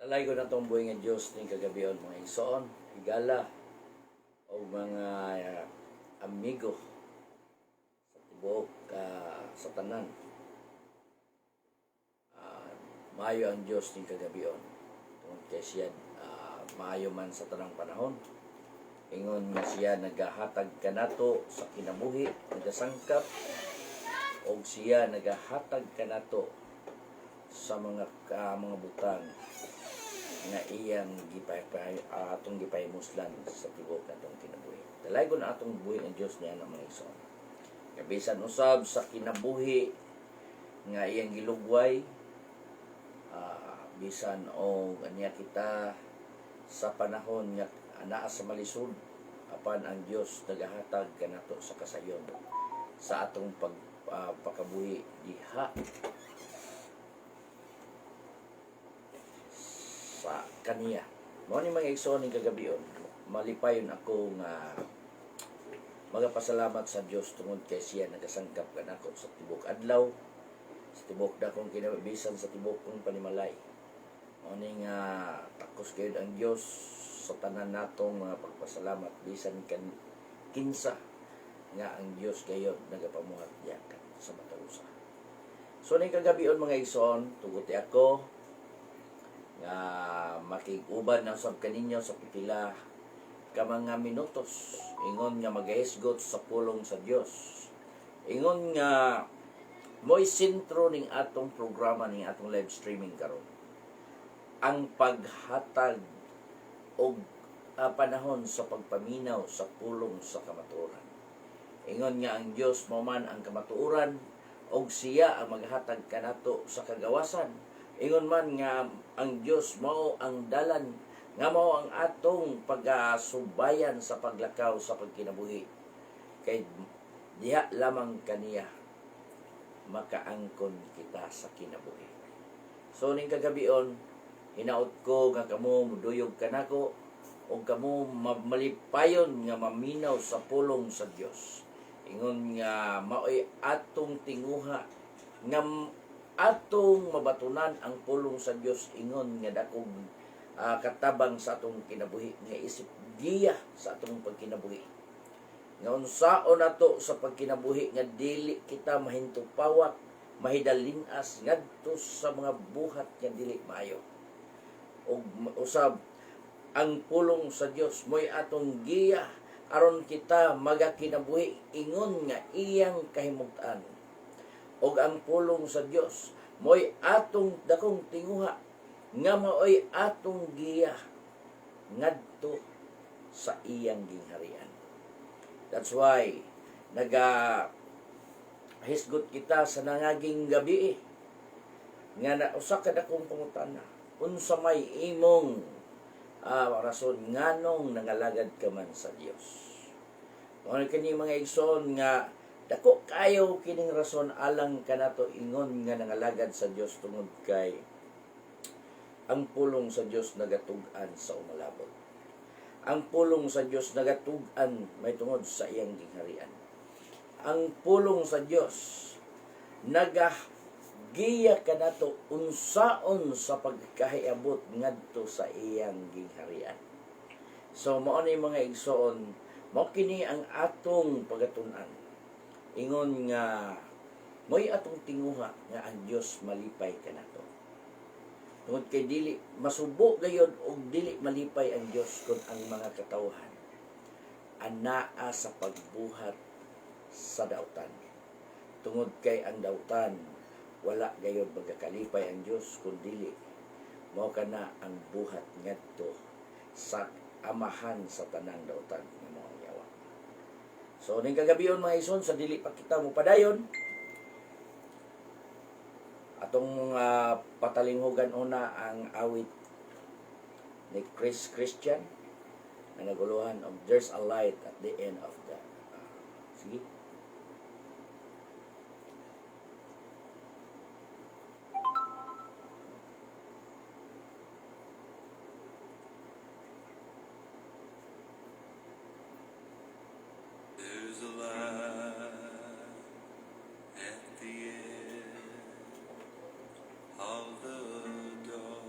Talay ko na itong buhay ng Diyos ni kagabion, mga igsoon, higala, o mga amigo sa tibuok sa tanan. Maayo ang Diyos ni kagabion. Tungkol kay siya, maayo man sa tanang panahon. Ingon nga siya nagahatag kanato sa kinabuhi, nagasangkap, o siya nagahatag kanato sa mga butang nga iyang atong gipaymuslan sa tibok atong kinabuhi. Dalay ko na atong buhi ang Diyos niya ng mga igsoon. Kabisan usab sa kinabuhi nga iyang gilugway, bisan o ganiya kita sa panahon nga anaa sa malisod, apan ang Diyos nagahatag kanato sa kasayon sa atong pagpakabuhi diha sa kaniya. Mao ni mga igsoon ning kagabion, malipayon ako nga magapasalamat sa Dios tungod kay siya nagasangkap kanako sa tibok adlaw, sa tibok dakong kinabisan, sa tibok kong panimalay. Mao ni nga takos gayud ang Dios sa tanan natong mga pagpasalamat bisan kinsa nga ang Dios gayud nagapamuhat yakan sa matalusa. So ning kagabion mga igsoon, tuguti ako nga makig-uban na sab kaninyo sa pipila ka mga minutos, ingon nga magahisgot sa pulong sa Dios. Ingon nga mo'y sentro ning atong programa, ning atong live streaming karon, ang paghatag og panahon sa pagpaminaw sa pulong sa kamatuoran. Ingon nga ang Dios mao man ang kamatuoran, og siya ang maghatag kanato sa kagawasan. Ingon man nga ang Dios mao ang dalan, nga mao ang atong pagasubayan sa paglakaw sa pagkinabuhi. Kay diha lamang kaniya makaangkon kita sa kinabuhi. So ning kagabion, hinaot ko nga kamo muduyog kanako o kamo malipayon nga maminaw sa pulong sa Dios. Ingon nga mao'y atong tinguha nga atong mabatunan ang pulong sa Dios. Ingon nga dakong katabang sa atong kinabuhi, nga isip giya sa atong pagkinabuhi. Nga unsaon nato sa pagkinabuhi nga dili kita mahintupawat, mahidalinas ngadto sa mga buhat nga dili maayo. Og usab ang pulong sa Dios mo'y atong giya aron kita magakinabuhi, ingon nga iyang kahimugtan. Og ang pulong sa Dios mo'y atong dakong tinguha nga mao'y atong giya ngadto sa iyang gingharian. That's why hisgot kita sa nangaging gabi nga na usa ka dakong pangutana, unsa may imong rason nganong nangalagad ka man sa Dios. Mao kini mga igsoon nga dako kayo kining rason alang kanato ingon nga nangalagad sa Dios, tungod kay ang pulong sa Dios nagatug-an sa umalabot. Ang pulong sa Dios nagatug-an may tungod sa iyang gingharian. Ang pulong sa Dios nagagiya kanato unsaon sa pagkahiabot ngadto sa iyang gingharian. So mao ni mga igsoon, mao kini ang atong pagatun-an. Ingon nga mo'y atong tinguha nga ang Dios malipay kanato. Tungod kay dili masubo gayud og dili malipay ang Dios kun ang mga katawhan anaa sa pagbuhat sa dautan. Tungod kay ang dautan wala gayud magakalipay ang Dios kun dili mao kana ang buhat ngadto sa amahan sa tanang dautan nga mao ang yawa. So ning kagabion mga ison, sa dili pa kita mo padayon, atong patalinghogan una ang awit ni Chris Christian na naguluhan of There's a Light at the End of the sige. There's a light at the end of the door.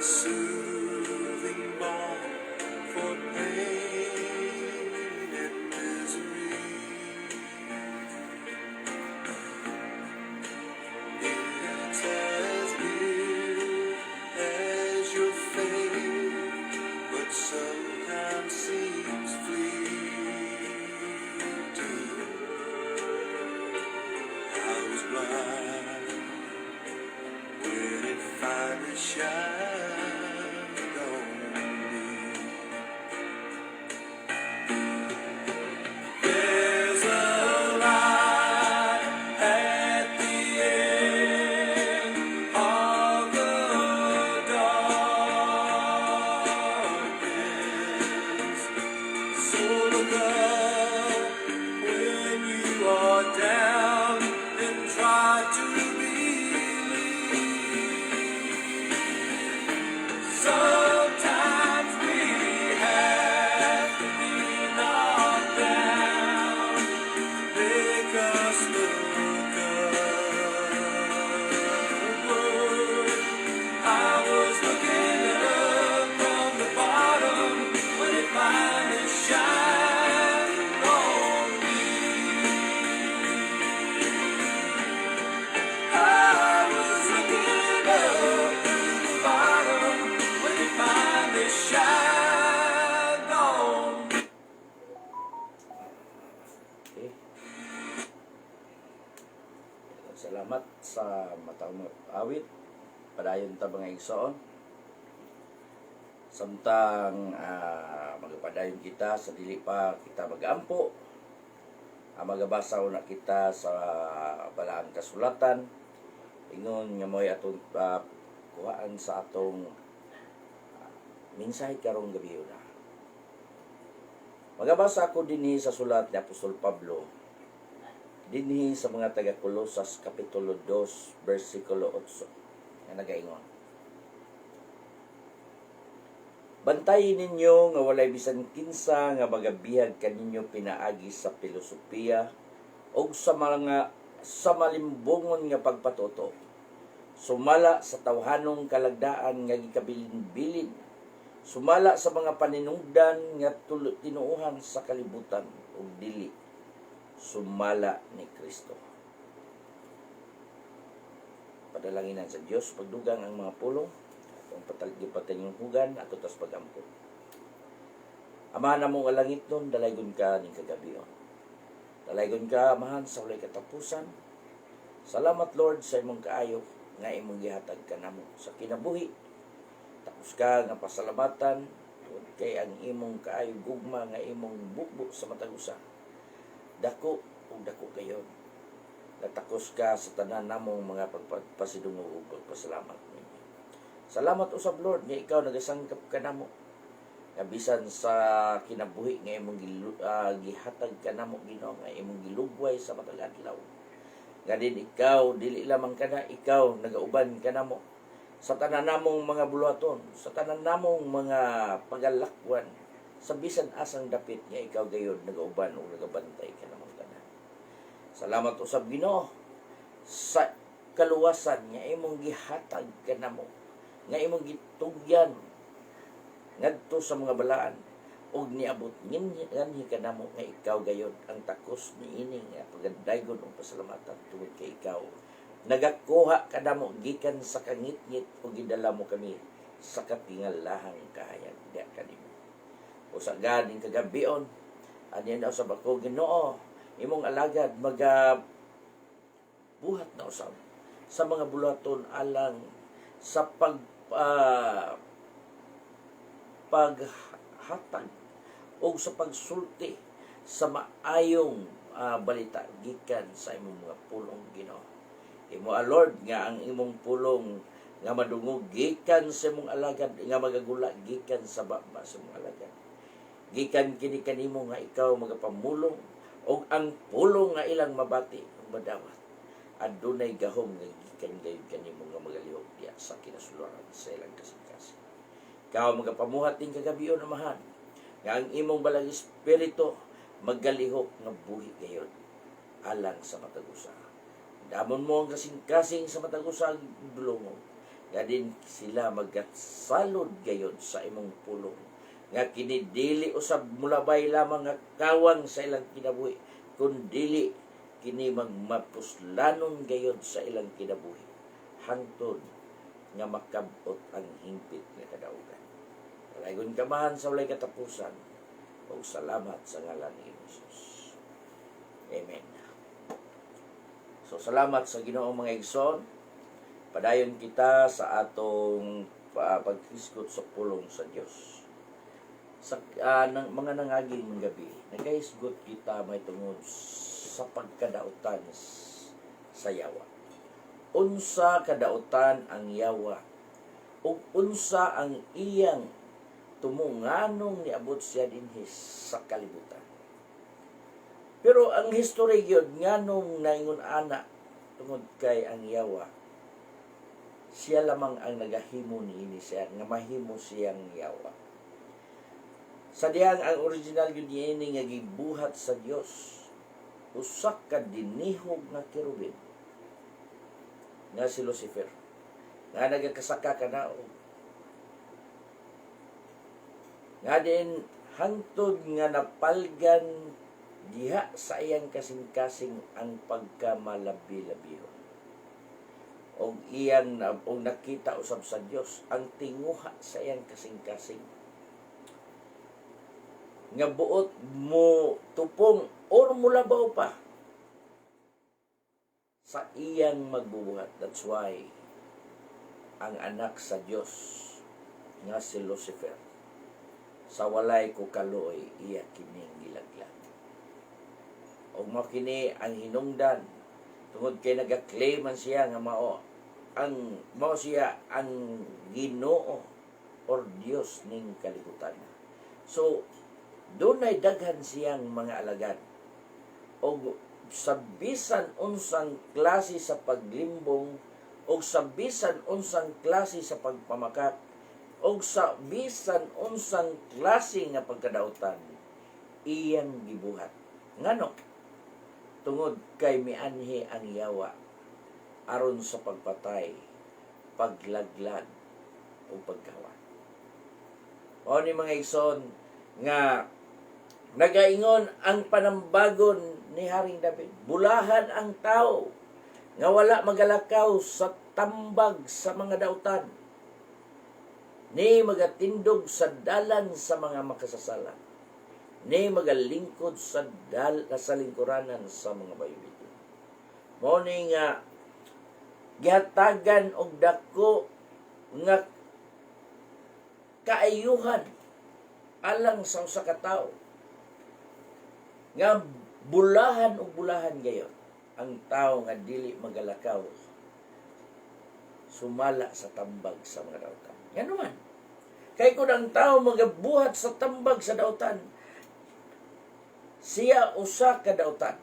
soothing balm for pain and misery. It's as near as your faith, but sometimes seems fleeting. I was blind when it finally shined on me. There's a light at the end of the darkness. So look up when you are down and try to believe. Sometimes we have to be knocked down, make us look upward. I was looking up from the bottom when it finally shined on me. I was looking up from the bottom when it finally shined on me. Okay. Salamat sa matang awit. Padayon ta mga igsoon. Samtang magapadayon kita sa dili pa kita mag-ampo. Magabasa na kita sa balaang kasulatan. Ingon nga mo'y atong kuhaan sa atong mensahe karong gabi na. Magabasa ako dinhi sa sulat ni Apostol Pablo dinhi sa mga taga Colosas kapitulo 2 bersikulo 8 nga nagaingon: bantayin ninyo nga walay bisan kinsa nga magabihag kaninyo pinaagi sa filosofiya o sa malimbungon nga pagpatuto, sumala sa tawhanong kalagdaan nga gikabilin-bilin, sumala sa mga paninungdan nga tinuuhan sa kalibutan ug dili sumala ni Kristo. Padalanginan sa Dios pagdugang ang mga pulong atong patalgipatan yung hugan ato tas pagampo. Ama na mong langit nun, dalaygon ka ning kagabion. Dalaygon ka, amahan, sa walay katapusan. Salamat, Lord, sa imong kaayo nga imong gihatag kanamo sa kinabuhi. Tapos ka nga pasalamatan tungod kay ang imong kaayo gugma nga imong bukbo sa matag usa. Dako ug dako kayon. Natakos ka sa tanan namong mga pagpasidungog ug pagpasalamat ninyo. Salamat usab, Lord, nga ikaw nagasangkap kanamo. Nga bisan sa kinabuhi nga imong gihatag kanamo Ginoo, nga imong gilugway sa matag adlaw. Nga din ikaw dili lamang kana ikaw nagauban kanamo sa tanan namong mga buluhaton, sa tanan namong mga pagalakwan, sa bisan asang dapit nga ikaw gayud nagauban o nagabantay kanamong tanan. Salamat usab Ginoo sa kaluwasan nga imong gihatag kanamo, nga imong gitugyan ngadto sa mga balaan ug niabot nganhi kanamo nga ikaw gayud ang takos niini nga pagandaygon ug pasalamatan tungod kay ikaw nagakuha kanamo gikan sa kangit-ngit ug gidala mo kami sa katingalahang kahayag diha kanimo. Usa ganing kagabion ani na usab ako Ginoo imong alagad buhat na usab sa mga bulaton alang sa paghatag o sa pagsulti sa maayong balita gikan sa imong mga pulong Ginoo. Imo Lord nga ang imong pulong nga madungog gikan sa imong alagad nga magagula gikan sa baba sa imong alagad. Gikan kini kanimo nga ikaw magapamulong og ang pulong nga ilang mabati ug madawat adunay gahom nga gikan gayud kanimo nga magalihok diya sa kinasuluran sa ilang kasing-kasing. Ikaw magapamuhat din kagabion amahan nga ang imong balang espiritu maggalihok nga buhi gayud alang sa matag usa. Damon mo ang kasing-kasing sa matag usa dulongog Kadin sila magsalod gayod sa imong pulong. Nga kinidili usab mulabay lamang nga kawang sa ilang kinabuhi, kundili kini magmapuslanon gayod sa ilang kinabuhi. Hangtod nga makabot ang hingpit nga kadaugan. Walagon kamahan sa walay katapusan. O salamat sa ngalan ni Jesus. Amen. So salamat sa Ginoong mga igsoon. Padayon kita sa atong pagkiskot sa pulong sa Dios. Sa mga nangaging gabi, nagaisgot kita may tungod sa pagkadautan sa yawa. Unsa kadautan ang yawa, ug unsa ang iyang tumunganong niabot siya dinhi sa kalibutan. Pero ang history gyud nganong naingon ana tungod kay ang yawa, siya lamang ang nagahimo niini siya, nga mahimo siyang yawa. Sa diyang ang original gyud niini nga gibuhat sa Dios, usak ka dinihog nga kerubin nga si Lucifer, nga nagakasaka kanaog. Nga din hangtod nga napalgan diha sa iyang kasing-kasing ang pagkamalabi-labihon. Og iyang og nakita usab sa Dios ang tinguha sa iyang kasing-kasing. Nga buot mo tupong or mulabaw pa sa iyang magbubuhat. That's why ang anak sa Dios nga si Lucifer, sa walay ko kaloy iya kining gilaglag. Og mao kini ang hinungdan tungod kay nagaklaim man siya nga mao siya ang Ginoo or Dios ning kalibutan. So dunay daghan siyang mga alagad. Og sa bisan unsang klase sa paglimbong, og sa bisan unsang klase sa pagpamakat, og sa bisan unsang klase nga pagkadautan, iyang gibuhat. Ngano? Tungod kay mianhi ang yawa aron sa pagpatay, paglaglag o pagkawan. O ni mga igsoon nga nagaingon ang panambagon ni Haring David, bulahan ang tao nga wala magalakaw sa tambag sa mga dautan, ni magatindog sa dalan sa mga makasasala, ni magalingkod sa lingkuranan sa mga baybitin. Mao ni nga gihatagan og dako nga kaayuhan alang sa usa ka tawo nga bulahan o bulahan gayon ang tawo nga dili magalakaw sumala sa tambag sa mga dautan. Ngano man kay kun ang tawo magabuhat sa tambag sa dautan, siya usa ka dautan.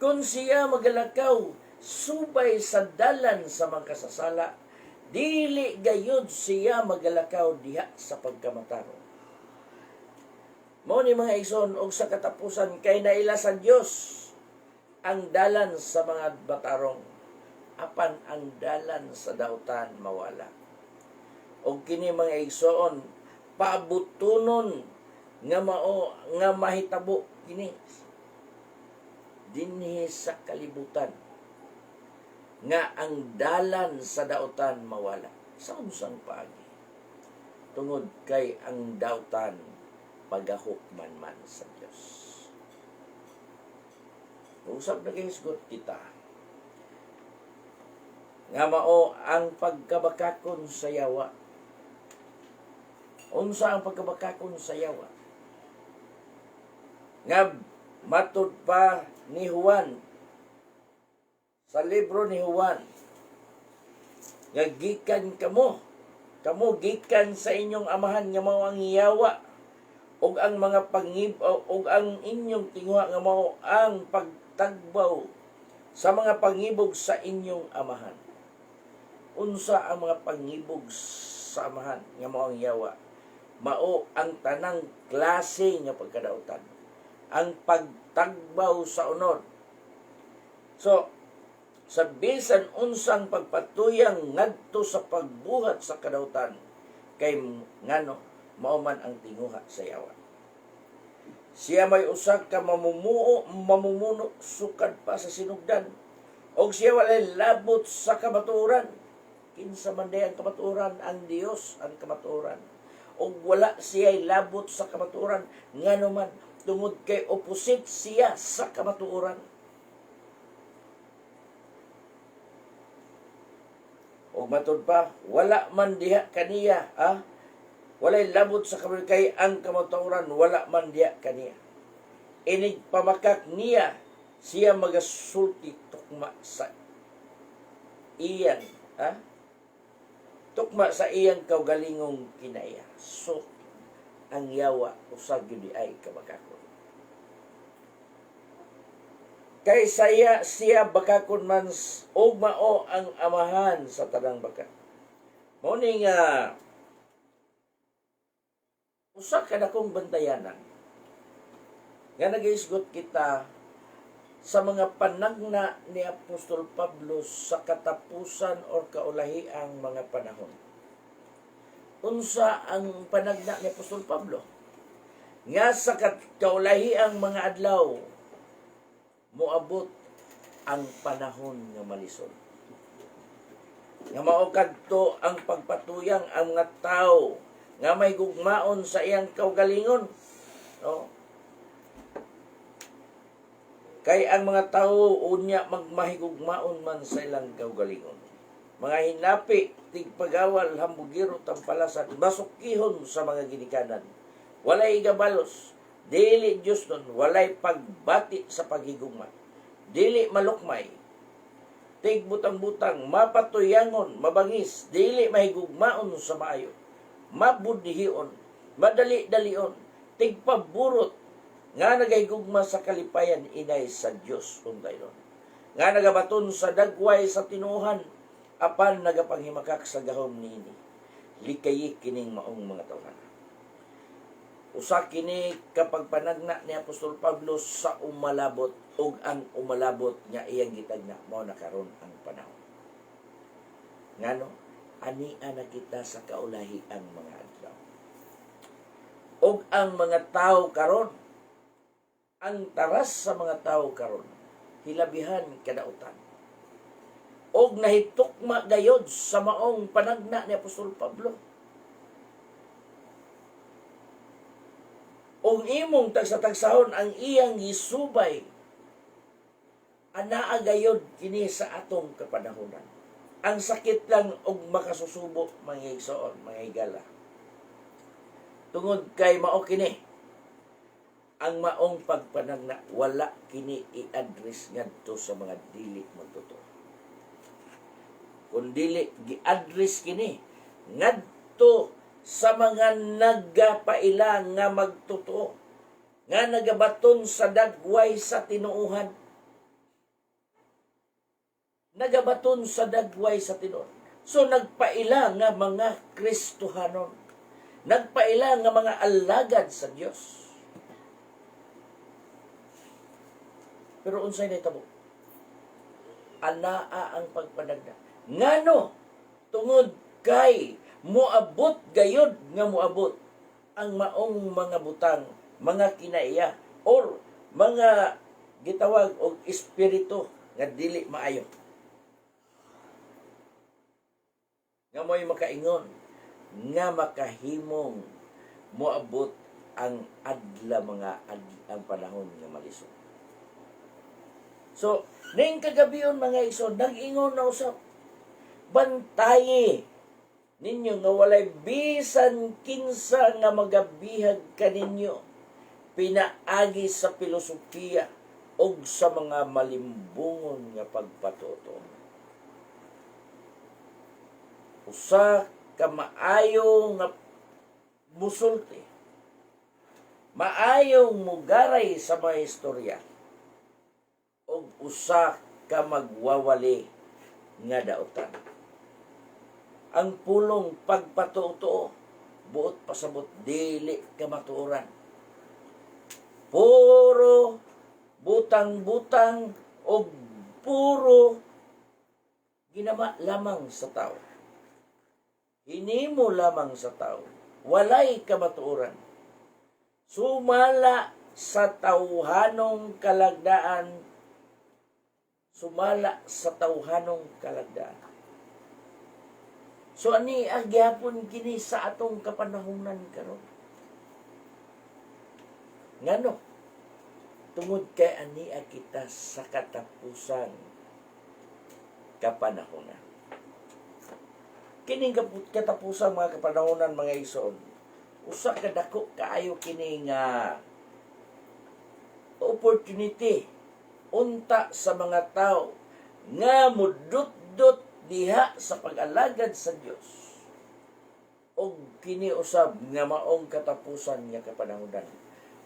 Kung siya magalakaw subay sa dalan sa mga kasasala, dili gayud siya magalakaw diha sa pagkamataro. Mao ni mga igsoon, og sa katapusan kay naila sa Dios ang dalan sa mga batarong, apan ang dalan sa dautan mawala. Og kini mga igsoon, paabutonon nga mao nga mahitabo kini dinhi sa kalibutan nga ang dalan sa dautan mawala. Sa unsang paagi? Tungod kay ang dautan pagahukman man sa Dios. Usab na kahisgot kita nga mao ang pagkabakakon sa yawa. Unsa ang pagkabakakon sa yawa? Nga matud pa ni Juan sa libro ni Juan, nga gikan kamo gikan sa inyong amahan nga mao ang yawa, og ang mga og ang inyong tinguha nga mao ang pagtagbaw sa mga pangibog sa inyong amahan. Unsa ang mga pangibog sa amahan nga mao ang yawa? Mao ang tanang klase nga pagkadautan, ang pagtagbaw sa unod. So sa bisan unsang pagpatuyang ngadto sa pagbuhat sa kadautan kay ngano mao man ang tinguha sa yawa. Siya may usa ka mamumuno sukad pa sa sinugdan, og siya walay labot sa kamatuoran. Kinsa man day ang kamatuoran? Ang Dios ang kamatuoran. Og wala siya'y labot sa kamatuoran, ngano man tungod kay opposite siya sa kamatuoran. Og matud pa, wala man diha kaniya, walay labot sa kamatuoran, kay ang kamatuoran wala man diha kaniya. Inig pamakak niya, siya magasulti tukma sa iyan, tukma sa iyang kaugalingong kinaya. So, ang yawa usag yun ay kabakakon. Kay siya bakakon man og mao ang amahan sa tanang baka. Mao ning usa ka dakong bantayanan nga nagaisgot kita sa mga panagna ni Apostol Pablo sa katapusan o kaulahiang mga panahon. Unsa ang panagna ni Apostol Pablo? Nga sa kaulahiang mga adlaw, moabot ang panahon nga malisod. Nga mao kadto ang pagpatuyang ang mga tao nga may gugmaon sa iyang kaugalingon. No? Kay ang mga tao unya magmahigugmaon man sa ilang kaugalingon. Mga hinapi, tigpagawal, hambugiro, tampalasan, masukihon sa mga ginikanan. Walay gabalos, dili Diyos nun, walay pagbati sa paghigugma. Dili malukmay, tigbutang-butang, mapatuyangon, mabangis, dili mahigugmaon sa maayo. Mabudhion, madali-dalion, tigpaburot, nga nagahigugma sa kalipayan inay sa Dios unday nun. Nga nagabaton sa dagway sa tinuhan, apan nagapanghimakak sa gahom nini. Likayi kining maong mga tawhan. Usa kini kapag panagna ni Apostol Pablo sa umalabot, ug ang umalabot nga iyang gitagna mao na karon ang panahon. Ngano ania na kita sa kaulahi ang mga adlaw. Ug ang mga tao karon, ang taras sa mga tao karon hilabihan kadautan. Og nahitukma gayod sa maong panagna ni Apostol Pablo. Og imong tagsa-tagsahon ang iyang gisubay, anaa gayod kini sa atong kapanahonan. Ang sakit lang og makasusubo mga igsoon, mga higala. Tungod kay mao kini ang maong pagpanagna, wala kini i-address ngadto sa mga dili magtotoo. Kung dili gi-address kini ngadto sa mga nagapaila nga magtotoo, nga nagabaton sa dagway sa tinuuhan. Nagabaton sa dagway sa tinuuhan. So nagpaila nga mga Kristohanon, nagpaila nga mga alagad sa Dios. Pero unsay nahitabo? Anaa ang pagpanagna. Ngano tungod kay moabot gayod nga moabot ang maong mga butang, mga kinaiya or mga gitawag og espiritu nga dili maayo. Nga mo'y makaingon nga makahimong moabot ang ang panahon nga malisod. So, ning kagabion mga igsoon, nag-ingon na usap. Bantayi ninyo nga walay bisan kinsa nga magabihag kaninyo pinaagi sa filosofiya o sa mga malimbungon nga pagpatuto. Usa ka maayo nga musulti, maayong mugaray sa mga istorya, og usa ka magwawali nga daotan. Ang pulong pagpatuto buot pasabot dili ka matuoran. Puro butang-butang o puro Ginama lamang sa tao. Hinimo lamang sa tao. Walay kamatuoran. Sumala sa tawhanong kalagdaan. Sumala sa tawhanong kalagdaan. So ani agyapon kini sa atong kapanahunan karon. Ngano? Tungod kay ani kita sa katapusan kapanahunan. Kining katapusan mga kapanahunan mga igsoon, usa ka dako kaayo kini nga opportunity unta sa mga tao nga mudot-dot diha sa pag-alagad sa Dios. Og kini usab nga maong katapusan nga kapanahunan.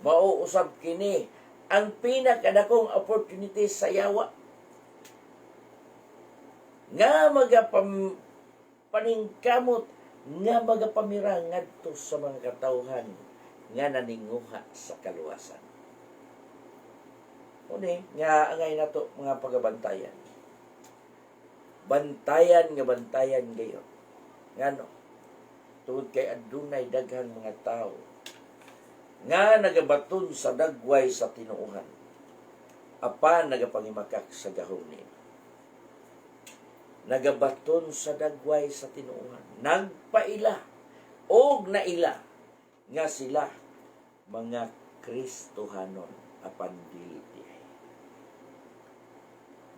Mao usab kini ang pinakadakong opportunity sa yawa nga paningkamot nga magapamira ngadto sa mga katawhan nga naninguha sa kaluwasan. Uni nga angay nato mga pagabantayan. Bantayan gayon. Ngano? Tungod kay adunay daghang mga tao nga nagabaton sa dagway sa tinuuhan. Apan nagapangimakak sa gahom ni. Nagabaton sa dagway sa tinuuhan. Nagpaila og naila nga sila mga Kristohanon apan dili.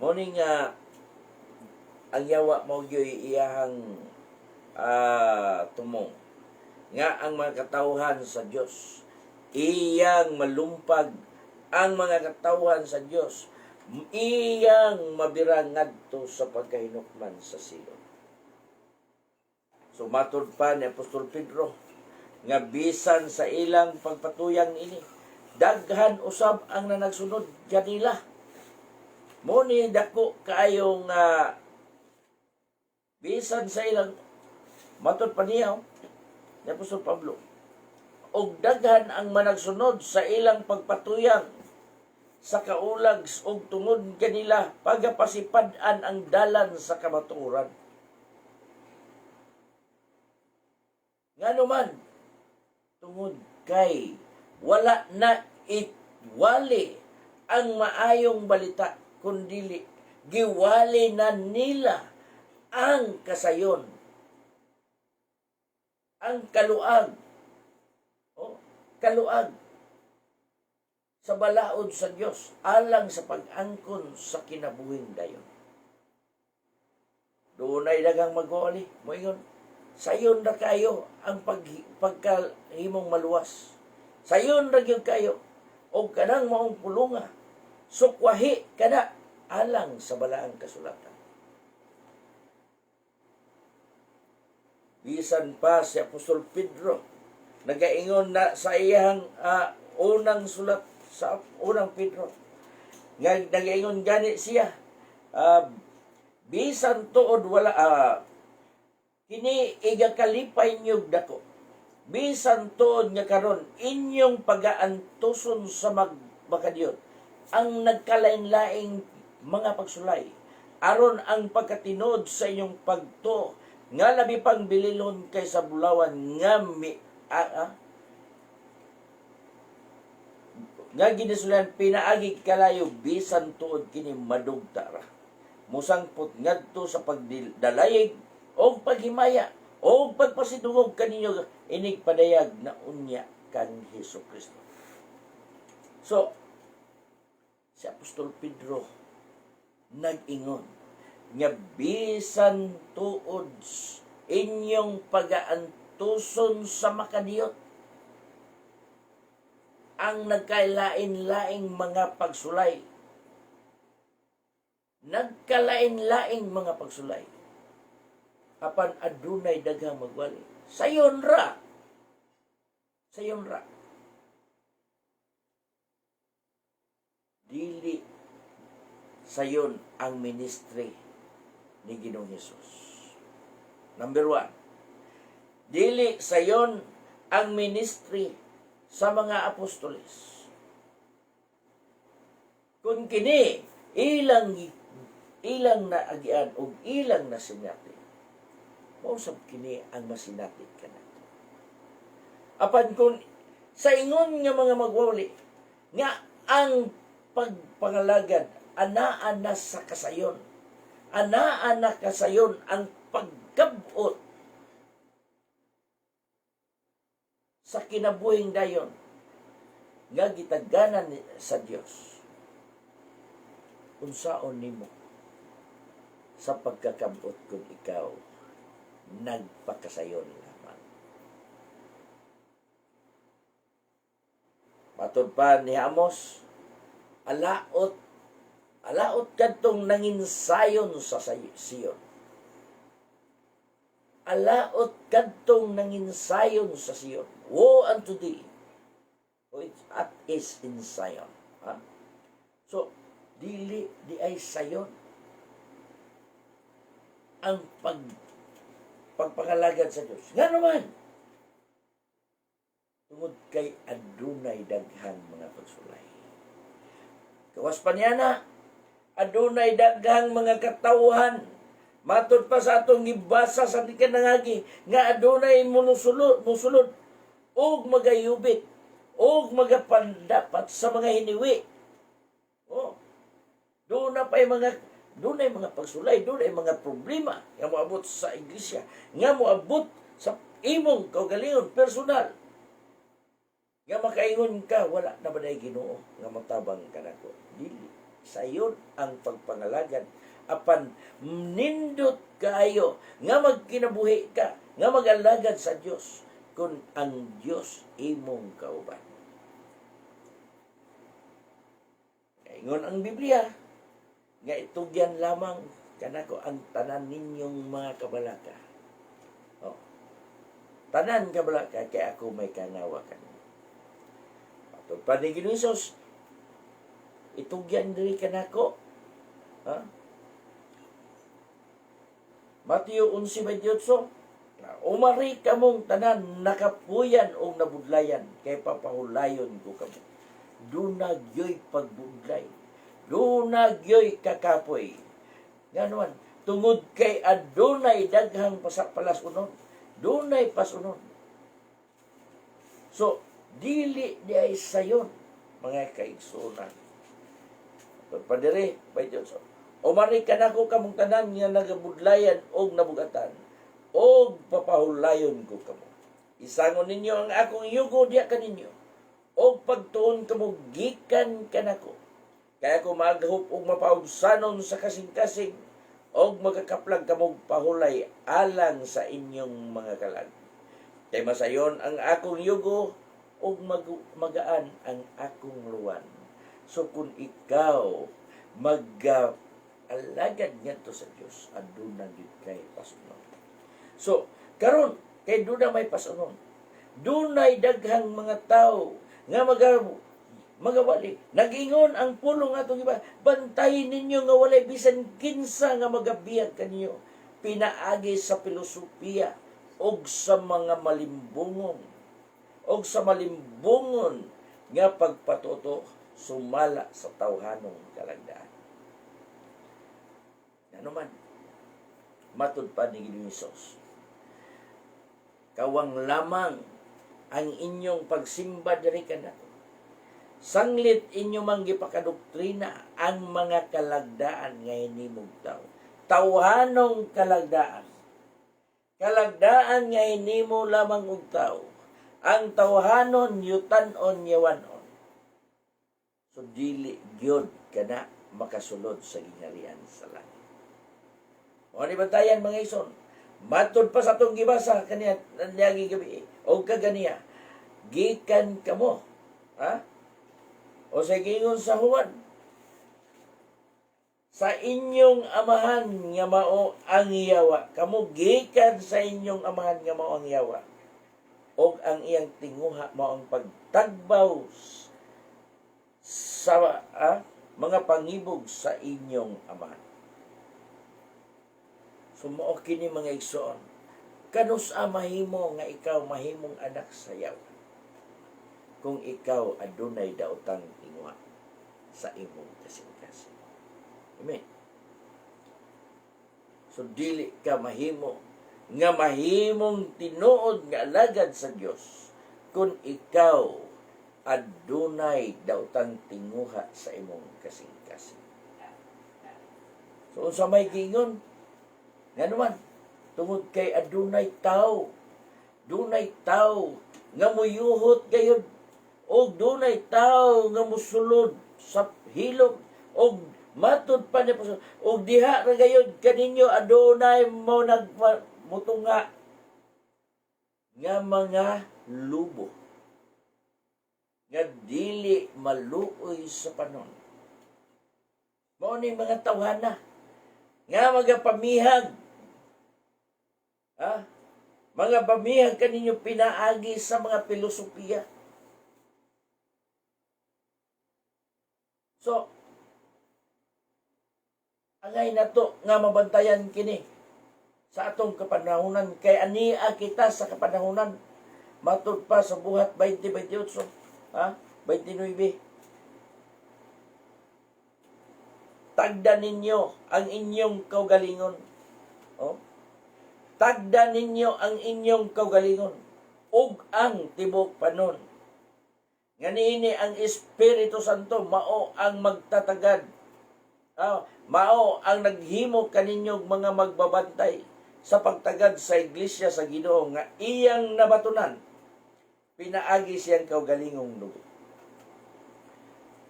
Morning ang yawa mao gyoy iyahang tumong nga ang mga katawhan sa Dios iyang malumpag ang mga katawhan sa Dios iyang mabirang ngadto sa pagkahinukman sa silong. So matud pa ni Apostol Pedro nga bisan sa ilang pagpatuyang ini daghan usab ang nanagsunod kanila. Mo ni dako kaayong bisan sa ilang matud pa niya ni Apostol Pablo og daghan ang managsunod sa ilang pagpatuyang sa kaulag og tungod kanila pagapasipad-an ang dalan sa kamatuoran. Ngano man tungod kay wala na itwali ang maayong balita kundili giwali na nila ang kasayon, ang kaluag, kaluag sa balaod sa Dios alang sa pag-angkon sa kinabuhing dayon. Doonay daghang magwali, moingon sayon ra kayo ang pagkahimong maluwas. Sayon ra gyud kayo og kanang maong pulunga. Sukwahi kada alang sa balaang kasulatan. Bisan pa si Apostol Pedro nagaingon na sa iyang unang sulat sa unang Pedro nga nagaingon gani siya bisan tuod wala kini igakalipay niyog dako bisan tuod nga karon inyong pagaantuson sa makadiyot ang nagkalain-laing mga pagsulay aron ang pagkatinod sa inyong pagto nga labi pang bililon kaysa bulawan nga nga ginisulan pinaagi kalayo bisan tuod kini madugta ra musangpot ngadto sa pagdalayig o paghimaya o pagpasidungog kaninyo inig padayag na unya kang Hesukristo. So si Apostol Pedro nag-ingon nga bisan tuod inyong pagaantuson sa makadiyot ang nagkalain-laing mga pagsulay. Nagkalain-laing mga pagsulay. Apan adunay daghang magwali. Sayon ra. Sayon ra. Dili sayon ang ministry ni Ginoong Hesus. Number 1. Dili sayon ang ministry sa mga apostoles. Kung kini ilang ilang na agian ug ilang na sinati. Mausap kini ang masinati kanato. Apan kung sa ingon nga mga magwali nga ang pagpangalagad anaa na sa kasayon. Anaa na kasayon ang pagkabot sa kinabuhing dayon nga gitaganan sa Dios. Unsaon nimo sa pagkakabot kung ikaw nagpakasayon lamang. Matod pa ni Amos, alaot kadtong nanginsayon sa Sion. Alaot kadtong nanginsayon sa Sion. Woe unto thee, which is in Zion. Ha? So, di ay sayon ang pagpangalagad sa Diyos. Nga naman, tungod kay adunay daghang mga pagsulay. Kawas pa niya na, adunay daghang mga katawhan. Matod pa sa atong gibasa sa tikanangagi, nga adunay musulod, og magayubit, og magapandapat sa mga hiniwi. Oh, doon ay mga pagsulay, doon ay mga problema nga moabot sa iglesia, nga moabot sa imong kaugalingon personal. Nga makaingon ka, wala na ba na Ginoo nga matabang ka nako. Dili sayon ang pagpangalagad. Apan nindot kaayo nga magkinabuhi ka, nga mag-alagad sa Dios kung ang Dios imong kauban. Ingon ang Biblia nga itugyan lamang kanako ang tanan ninyong mga kabalaka. Oh. Tanan kabalaka kay ako may kanawa kanimo. Patod pa ni Ginoo, itugyan diri kanako. Ha? Mateo 11:28, umari kamong tanan nakapuyan o nabudlayan kay papahulayon ko kamo. Dunagyoy pagbudlay. Dunagyoy kakapoy. Ganon, tungod kay adunay daghang palasunod. Dunay pasunod. So, dili di ay sayon mga kaigsunan. Pagpadiri, by Diyos. Umari ka na ko kamong tanan nga nagabudlayan o nabugatan o papahulayon ko kamo. Isangon ninyo ang akong yugo diya kaninyo o pagtuon kamo gikan kanako. Kaya ko maghop og mapaubsanon sa kasing-kasing o magakaplag kamong pahulay alang sa inyong mga kalag. Kay masayon ang akong yugo o magaan ang akong luwan. So kung ikaw alagad ngadto sa Dios, aduna gyud kay pasunon. So, karon kay duna may pasunon. Dunay daghang mga tawo nga magawali. Nag-ingon ang pulong atong iba, bantayin ninyo nga walay bisan kinsa nga magabiyag kanyo. Pinaagi sa filosofiya og sa mga malimbungon. Og sa malimbungon nga pagpatuto sumala sa tawhanong kalagdaan. Ano man, matud pa ni Ginoo, kawang lamang ang inyong pagsimba diri kanako. Sanglit inyo mang gipakadoktrina ang mga kalagdaan nga hinimong tao. Tawhanong kalagdaan. Kalagdaan nga hinimo lamang og tao. Ang tawhanon yutan-on yawanon. So dili gyud kana makasulod sa gingharian sa langit. O ni bantayan mga ison, matod pa sa itong gibasa kaniya nanyagi gabi o kaganiya, gikan kamo. Ha? O sa gingon sa Juan, sa inyong amahan nga mao ang yawa. Kamo gikan sa inyong amahan nga mao ang yawa. O ang iyang tinguha mao ang pagtagbaw sa mga pangibog sa inyong amahan. Sumao kini mga igsoon. Kanus mahimo nga ikaw mahimong anak sa yawa. Kung ikaw adunay daotang tinguha sa imong kasing-kasing. Amen. So dili ka mahimo nga mahimong tinuod nga alagad sa Dios kung ikaw adunay daotang tinguha sa imong kasing-kasing. So unsa may gingon? Nga naman, tungod kay adunay tao, dunay tao nga muyuhot gayud, o dunay tao nga musulod sa hilom, o matud pa niya o diha ra gayud kaninyo adunay mo nagmutunga nga mga lubo nga dili maluoy sa panon. Mao ni mga tawhana nga magapamihag, mga pamihag kaninyo pinaagi sa mga filosofiya. So, angay na to nga mabantayan kini sa atong kapanahunan, kay ania kita sa kapanahunan matud pa sa buhat 2028, 29. Tagda ninyo ang inyong kaugalingon. Tagda ninyo ang inyong kaugalingon ug ang tibok panon. Nga niini ang Espiritu Santo mao ang magtatagad. Mao ang naghimo kaninyong mga magbabantay sa pagtagad sa iglesia sa Ginoo nga iyang nabatunan. Pinaagi siyang kaugalingong dugo.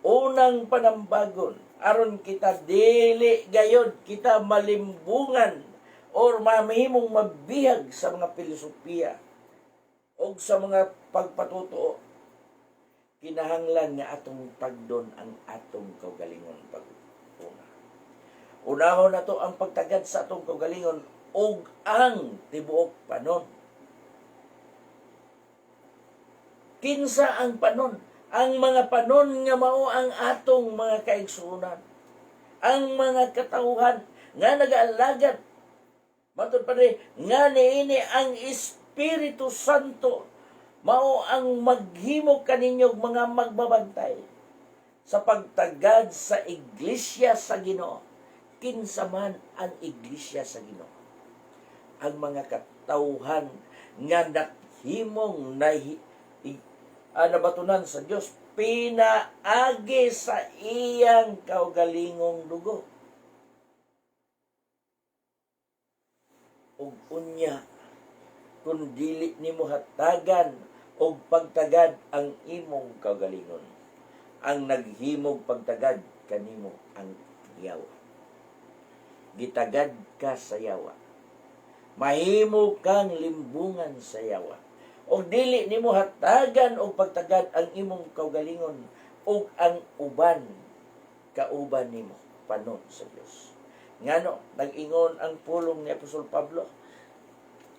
Unang panambagon, aron kita dili gayod kita malimbungan or mamihimong mabihag sa mga filosofiya o sa mga pagpatutuo. Kinahanglan nga atong pagdon ang atong kaugalingon pag-una. Unahon na to ang pagtagad sa atong kaugalingon ug ang tibuok panon. Kinsa ang panon? Ang mga panon nga mao ang atong mga kaigsuonan. Ang mga katawhan nga nagaalagad. Matud pa rin, nga niini ang Espiritu Santo mao ang maghimo kaninyong mga magbabantay sa pagtagad sa iglesia sa Ginoo. Kinsa man ang iglesia sa Ginoo? Ang mga katawhan nga naghimong nabatunan sa Dios pinaagi sa iyang kaugalingong dugo. Ug unya kun dili nimo hatagan og pagtagad ang imong kaugalingon, ang naghimog pagtagad kanimo ang yawa. Gitagad ka sa yawa, mahimo kang limbungan sa yawa. O dili nimo hatagan og pagtagad ang imong kaugalingon ug ang uban kauban nimo panon sa Dios. Ngano nag-ingon ang pulong ni Apostol Pablo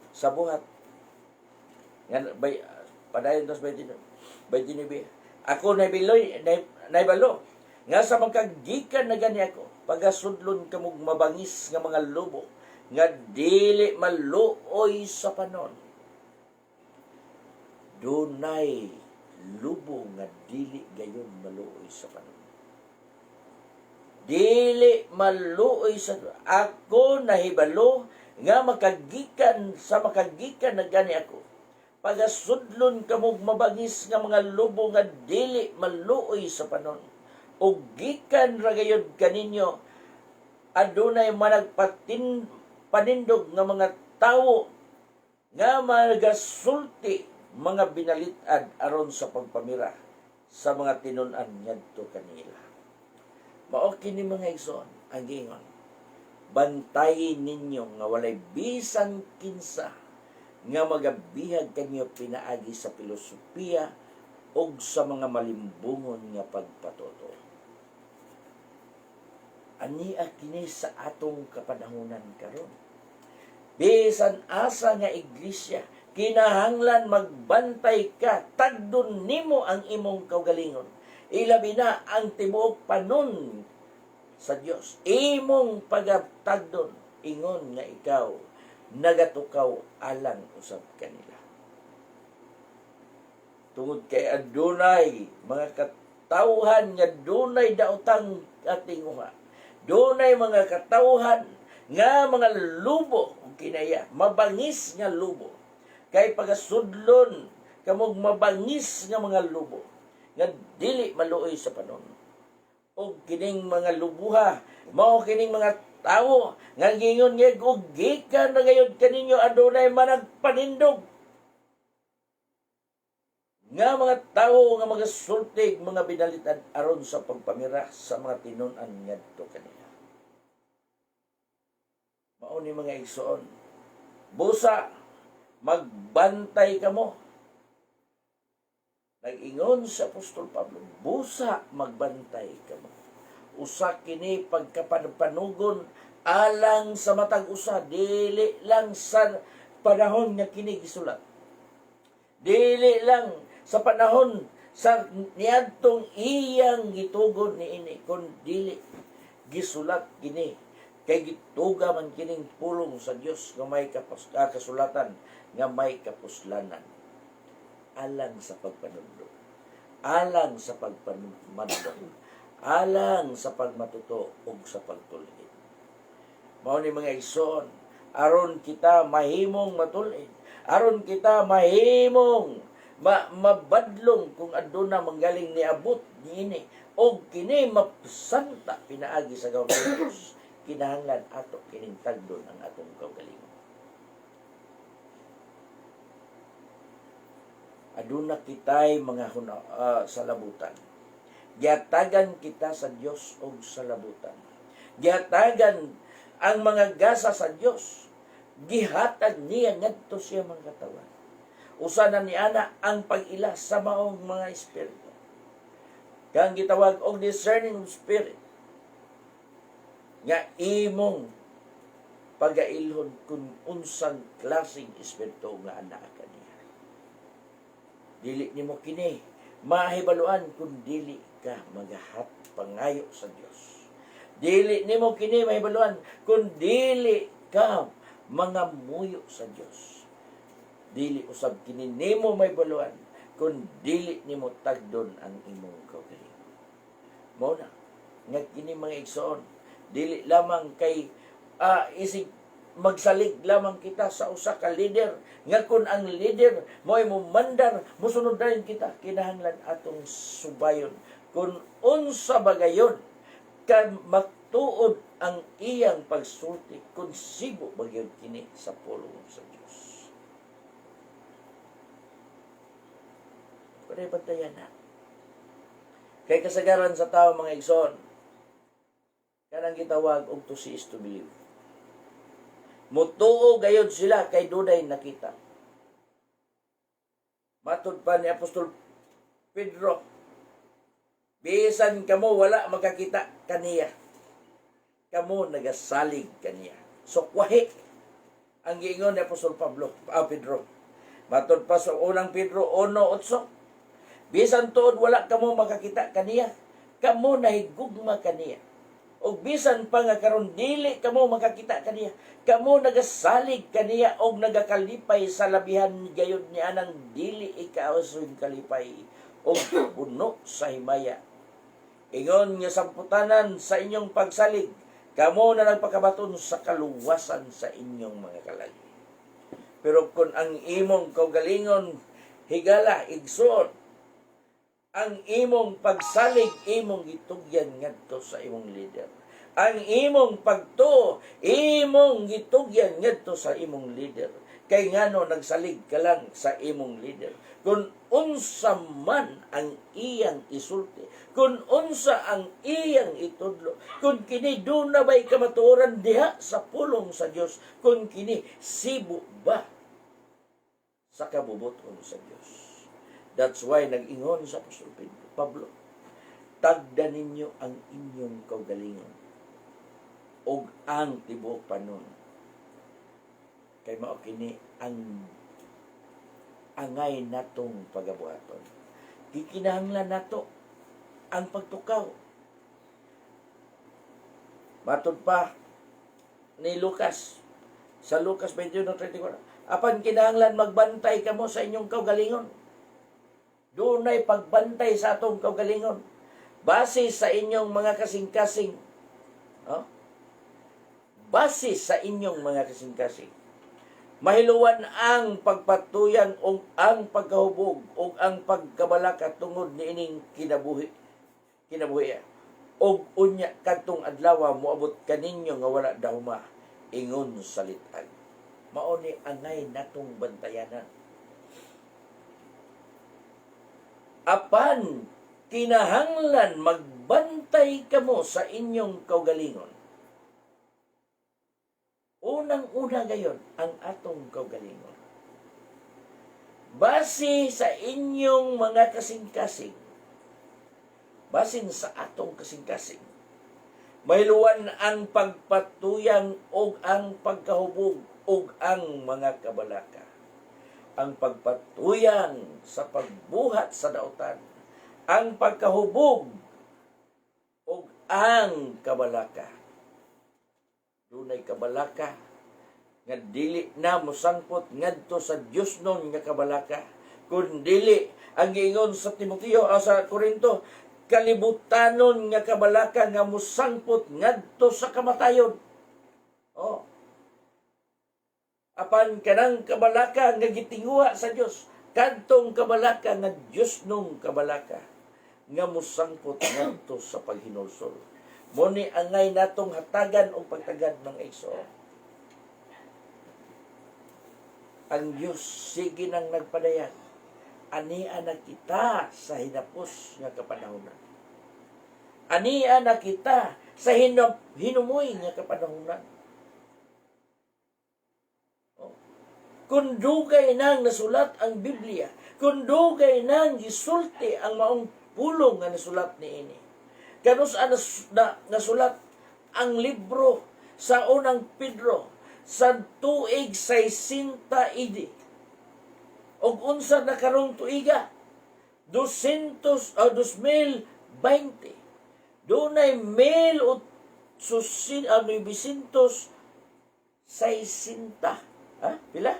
sa buhat. Ngano bay padayon 29. Ako naibalo nga sa magkagikan na gani ako pagasudlon kamog mabangis nga mga lubo nga dili maluoy sa panon. Dunay lubo nga dili gayon maluoy sa panon. Dili maluoy sa ako nahibalo nga makagikan na gani ako. Pagasudlon kamog mabangis nga mga lubo nga dili maluoy sa panon. Ug gikan ra gayud kaninyo adunay panindog nga mga tawo nga magasulti mga binalitad aron sa pagpamira sa mga tinun-an ngadto kanila. Mao kini mga igsoon ang gingon. Bantayin ninyo nga walay bisan kinsa nga magabihag kanyo pinaagi sa filosofiya o sa mga malimbungon nga pagpatuto. Ania kini sa atong kapanahunan karon. Bisan asa nga iglesia, kinahanglan magbantay ka, tagdon nimo ang imong kaugalingon. Ilabi na ang tibuok panon sa Dios. Imong pagatagdon, ingon nga ikaw nagatukaw alang usab kanila. Tungod kay adunay mga katawhan nga dunay daotang katinguha. Dunay mga katawhan nga mga lubo kinaya, mabangis nga lubo. Kay pagasudlon kamog mabangis nga mga lubo nga dili maluoy sa panon. O kining mga lubuha, mao kining mga tawo nga gingon nga og gikan na gayud kaninyo adunay managpanindog. Nga mga tawo nga magasultig mga binalitan aron sa pagpamira sa mga tinun-an ngadto kanila. Mao ni mga igsoon, busa magbantay kamo. Nag-ingon sa Apostol Pablo, busa magbantay kamo. Usa kini pagkapanugon alang sa matag usa, dili lang sa panahon nga kini gisulat. Dili lang sa panahon sa niadtong iyang gitugon niini, kun dili gisulat kini kay gituga man kining pulong sa Dios nga may kasulatan nga may kapuslanan alang sa pagpanudlo, alang sa pagpamadlong, alang sa pagmatuto ug sa pagtulid. Mao ni mga igsoon, aron kita mahimong matulid, aron kita mahimong mabadlong kung aduna manggaling niabot niini og kini mapsanta pinaagi sa gawos. Kinahanglan ato kining tagdon ang atong kaugalingon. Aduna kitay mga salabutan. Giatagan kita sa Dios og salabutan. Giatagan ang mga gasa sa Dios. Gihatag niya ngadto siya mga katawan. Usa na niana ang pag-ila sa maong mga espiritu. Kang gitawag og discerning spirit. Nga imong pagailhon kung unsang klaseng espiritu nga anak kaniya. Dili nimo kini mahibaluan kung dili ka magahat pangayo sa Dios. Dili nimo kini mahibaluan kung dili ka mga muyo sa Dios. Dili usab kini nimo mahibaluan kung dili nimo tagdon ang imong kaugalingon. Mao na nga kini mga igsoon, dili lamang kay isig magsalig lamang kita sa usa ka leader nga kun ang leader mo'y mumandar mosunod rin kita, kinahanglan atong subayon kun unsa bagayon kan magtuod ang iyang pagsulti kun sibo bagyon kini sa pulong sa Dios. Kuray bantayan na kay kasagaran sa tao mga igsoon, kanang gitawag og to see is to believe. Mutuo gayud sila kay dunay nakita. Matud pa ni Apostol Pedro, bisan kamo wala makakita kaniya, kamo nagasalig kaniya. So kwahi ang giingon ni Apostol Pedro. Matud pa sa unang Pedro 1:8, bisan tuod wala kamo makakita kaniya, kamo nahigugma kaniya. Og bisan pa nga karon dili kamo makakita kaniya, kamo nagasalig kaniya og nagakalipay sa labihan gayud ni anang dili ikausog kalipay og puno sa himaya. Ingon nga samputanan sa inyong pagsalig, kamo na nagpakabaton sa kaluwasan sa inyong mga kalagi. Pero kung ang imong kaugalingon higala igsoon, ang imong pagsalig imong gitugyan ngadto sa imong leader. Ang imong pagtuo imong gitugyan ngadto sa imong leader. Kay ngano nagsalig ka lang sa imong leader. Kung unsa man ang iyang isulti, kung unsa ang iyang itudlo, kung kini do na ba'y kamatuoran diha sa pulong sa Dios, kung kini sibo ba sa kabubuton sa Dios. That's why nag-ingon sa Apostol Pablo, tagda ninyo ang inyong kaugalingon og ang tibuok panon. Kay mao kini ang angay natong pagabuhaton. Gikinahanglan nato ang pagtukaw. Matud pa ni Lucas sa Lucas 21:34, apan kinahanglan magbantay kamo sa inyong kaugalingon. Dunay pagbantay sa atong kaugalingon base sa inyong mga kasing-kasing base sa inyong mga kasing-kasing. Mahiluwan ang pagpatuyan o ang pagkahubog o ang pagkabalaka tungod niining kinabuhi. Og unya kadtong adlaw moabot kaninyo nga wala dahuma ingon salitan. Mao ni angay natong bantayanan. Apan kinahanglan magbantay kamo sa inyong kaugalingon. Unang-una gayon ang atong kaugalingon. Base sa inyong mga kasing-kasing, basin sa atong kasing-kasing, mahiluwan ang pagpatuyang o ang pagkahubog o ang mga kabalaka. Ang pagpatuyang sa pagbuhat sa dautan, ang pagkahubog o ang kabalaka. Dunay kabalaka nga dili na mosangpot ngadto sa Dios non nga kabalaka, kun dili ang giingon sa Timoteo o sa Korinto, kalibutanon nga kabalaka nga mosangpot ngadto sa kamatayon. Oh. Apan kanang kabalaka nga gitinguha sa Dios, kadtong kabalaka nga Dios nung kabalaka nga mosangpot ngadto sa paghinulsol. Muni angay natong hatagan o pagtagad ng iso. Ang Diyos sige nang nagpadayag. Ania na kita sa hinapos nga kapanahunan. Ania na kita sa hinumoy nga kapanahunan. Oh. Kung dugay nang nasulat ang Biblia, kung dugay nang gisulti ang maong pulong nga nasulat niini, kanus nasulat ang libro sa unang Pedro sa tuig 60 AD. Og unsa na karong tuiga 2020. Dunay 1960. Ha? Pila?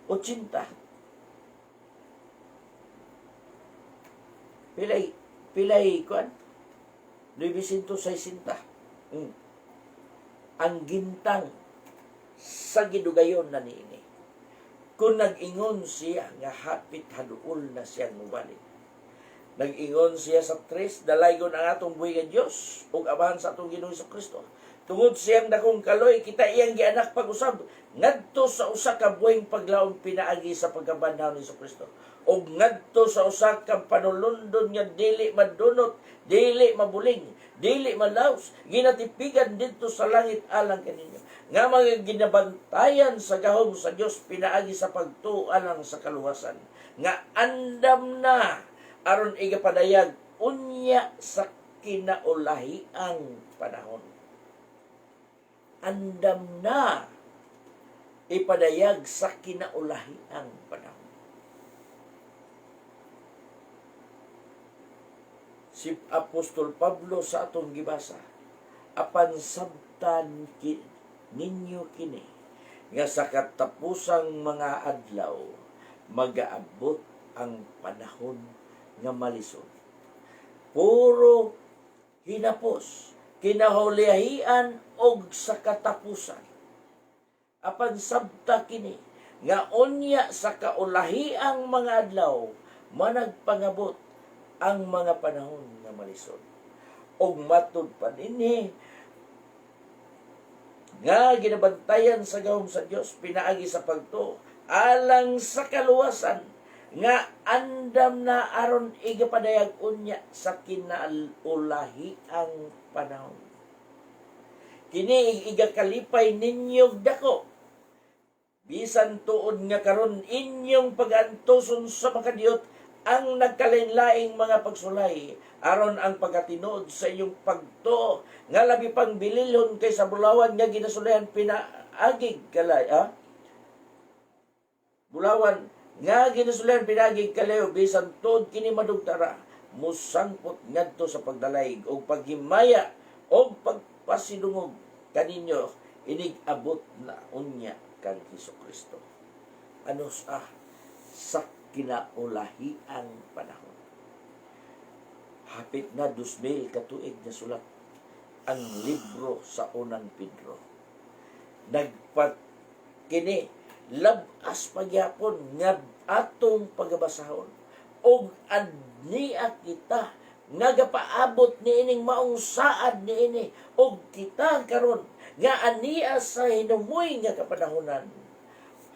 80. Pilay kuan? 960. Ang gintang sa gidugayon na niini. Kung nag-ingon siya nga hapit haduol na siyang mubalik. Nag-ingon siya sa 3, dalaygon ang atong buhi nga Diyos ug abahan sa atong Ginoong Kristo. Tungod siyang dakong kaloy, kita iyang gianak pag-usab ngadto sa usa ka buhing paglaom pinaagi sa pagkabanhaw ni Kristo. O ngadto sa usa ka panulundon nga dili madunot, dili mabuling, dili malaos, ginatipigan dito sa langit alang kaninyo. Nga mga ginabantayan sa gahom sa Dios pinaagi sa pagtualang sa kaluwasan. Nga andam na aron igapadayag unya sa kinaulahiang panahon. Andam na ipadayag sa kinaulahiang panahon. Si Apostol Pablo sa atong gibasa, apan sabtan ninyo kini nga sa katapusang mga adlaw magaabot ang panahon nga malisod. Puro hinapos, kinahulihian og sa katapusan. Apan sabta kini nga unya sa kaulahiang mga adlaw managpangabot ang mga panahon nga malisod. Og matud pa dinhi nga ginabantayan sa gahom sa Dios pinaagi sa pagtuo alang sa kaluwasan nga andam na aron igapadayag unya sa kinaulahiang panahon. Kini igakalipay ninyo dako bisan tuod nga karon inyong pag-antuson sa makadiyot ang nagkalain-laing mga pagsulay aron ang pagkatinuod sa iyong pagtuo nga labi pang bililhon kay sa bulawan nga ginasulayan pinaagig kalay. Bulawan nga ginasulayan pinaagig kalayo bisan tuod kini madugtara musangpot ngadto sa pagdalayg o paghimaya o pagpasidungog kaninyo inig abot na unya kang Hesukristo. Ano sa kinaulahiang panahon. Hapit na 2,000 katuig na sulat ang libro sa unang Pedro. kini labas pagyapon nga atong pagabasahon og adniya kita nga gapaabot niining maong saad niini og kita karon nga aniya sa hinumoy nga kapanahunan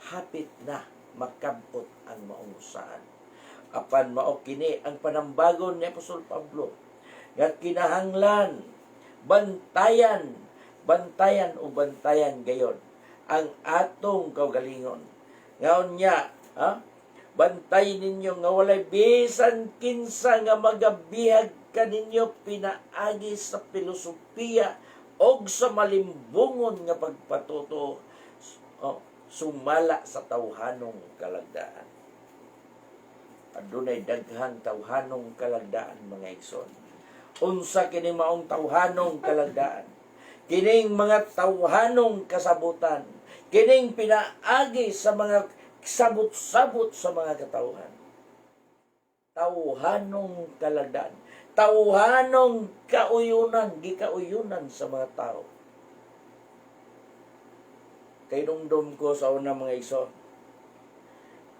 hapit na makabot ang maong saad. Apan mao kini ang panambagon ni Apostol Pablo nga kinahanglan bantayan gayon ang atong kaugalingon. Ngaon niya, bantay ninyo nga walay bisan kinsa nga magabihag kaninyo pinaagi sa filosofiya og sa malimbungon nga pagpatuto sumala sa tawhanong kalagdaan. Adunay daghang tawhanong kalagdaan mga igsoon. Unsa kini maong tawhanong kalagdaan? Kining mga tawhanong kasabutan, kining pinaagi sa mga sabot-sabot sa mga katawhan. Tawhanong kalagdaan, tawhanong kauyunan, gikauyunan sa mga tao. Kay nungdom ko sa una mga igsoon,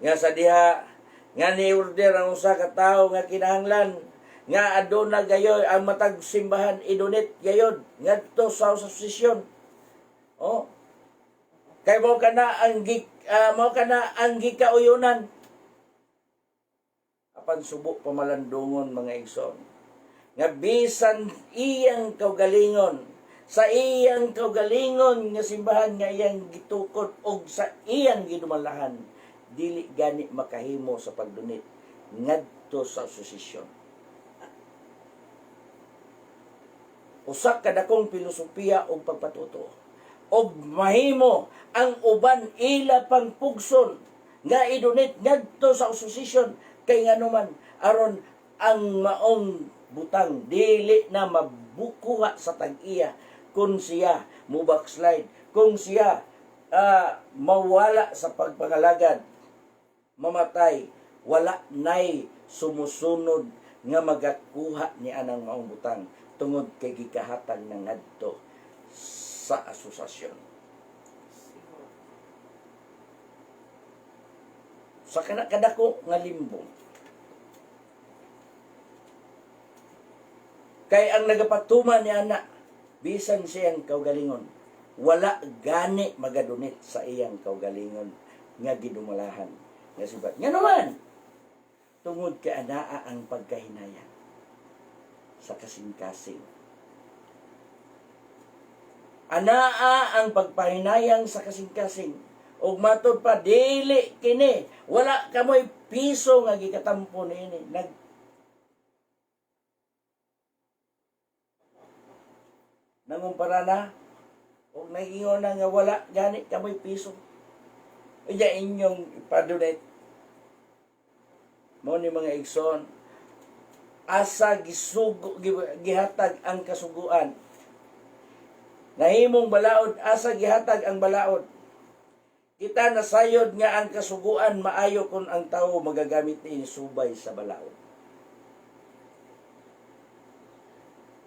nga sa diha nga ni-order ang usa ka tawo nga kinahanglan nga aduna gayoy ang matag simbahan idunit gayod ngadto sa asosasyon. Kay mao kana ang gikauyunan. Apan subo pamalandungon mga igsoon nga bisan iyang kaugalingon sa iyang kaugalingon nga simbahan nga iyang gitukod og sa iyang ginumalahan dili gani makahimo sa pagdunit ngadto sa asosasyon. Usa ka dakong filosofiya og pagpatuto og mahimo ang uban ila pang pugson nga idunit ngadto sa asosasyon kay nganuman aron ang maong butang dili na mabukuha sa tag-iya kung siya mo backslide, kung siya mawala sa pagpangalagad, mamatay, wala nay sumusunod nga magakuha ni anang maong butang tungod kay gikahatag ng ngadto sa asosasyon. Sa kadako nga limbong kay ang nagapatuman ni anak bisan siyang kaugalingon wala gani magadunit sa iyang kaugalingon nga ginumalahan nga sibat. Nga naman tungod kay anaa ang pagkahinayang sa kasing-kasing. Anaa ang pagpahinayang sa kasing-kasing. Ug matod pa dili kini wala kamoy piso nga gikatampo niini. Nangumpara na ug nagingon na nga wala gani kamoy piso. Iya inyong ipadunit. Mo ni mga igsoon asa gihatag ang kasuguan. Nahimong balaod asa gihatag ang balaod. Kita nasayod nga ang kasuguan maayo kung ang tao magagamit ni subay sa balaod.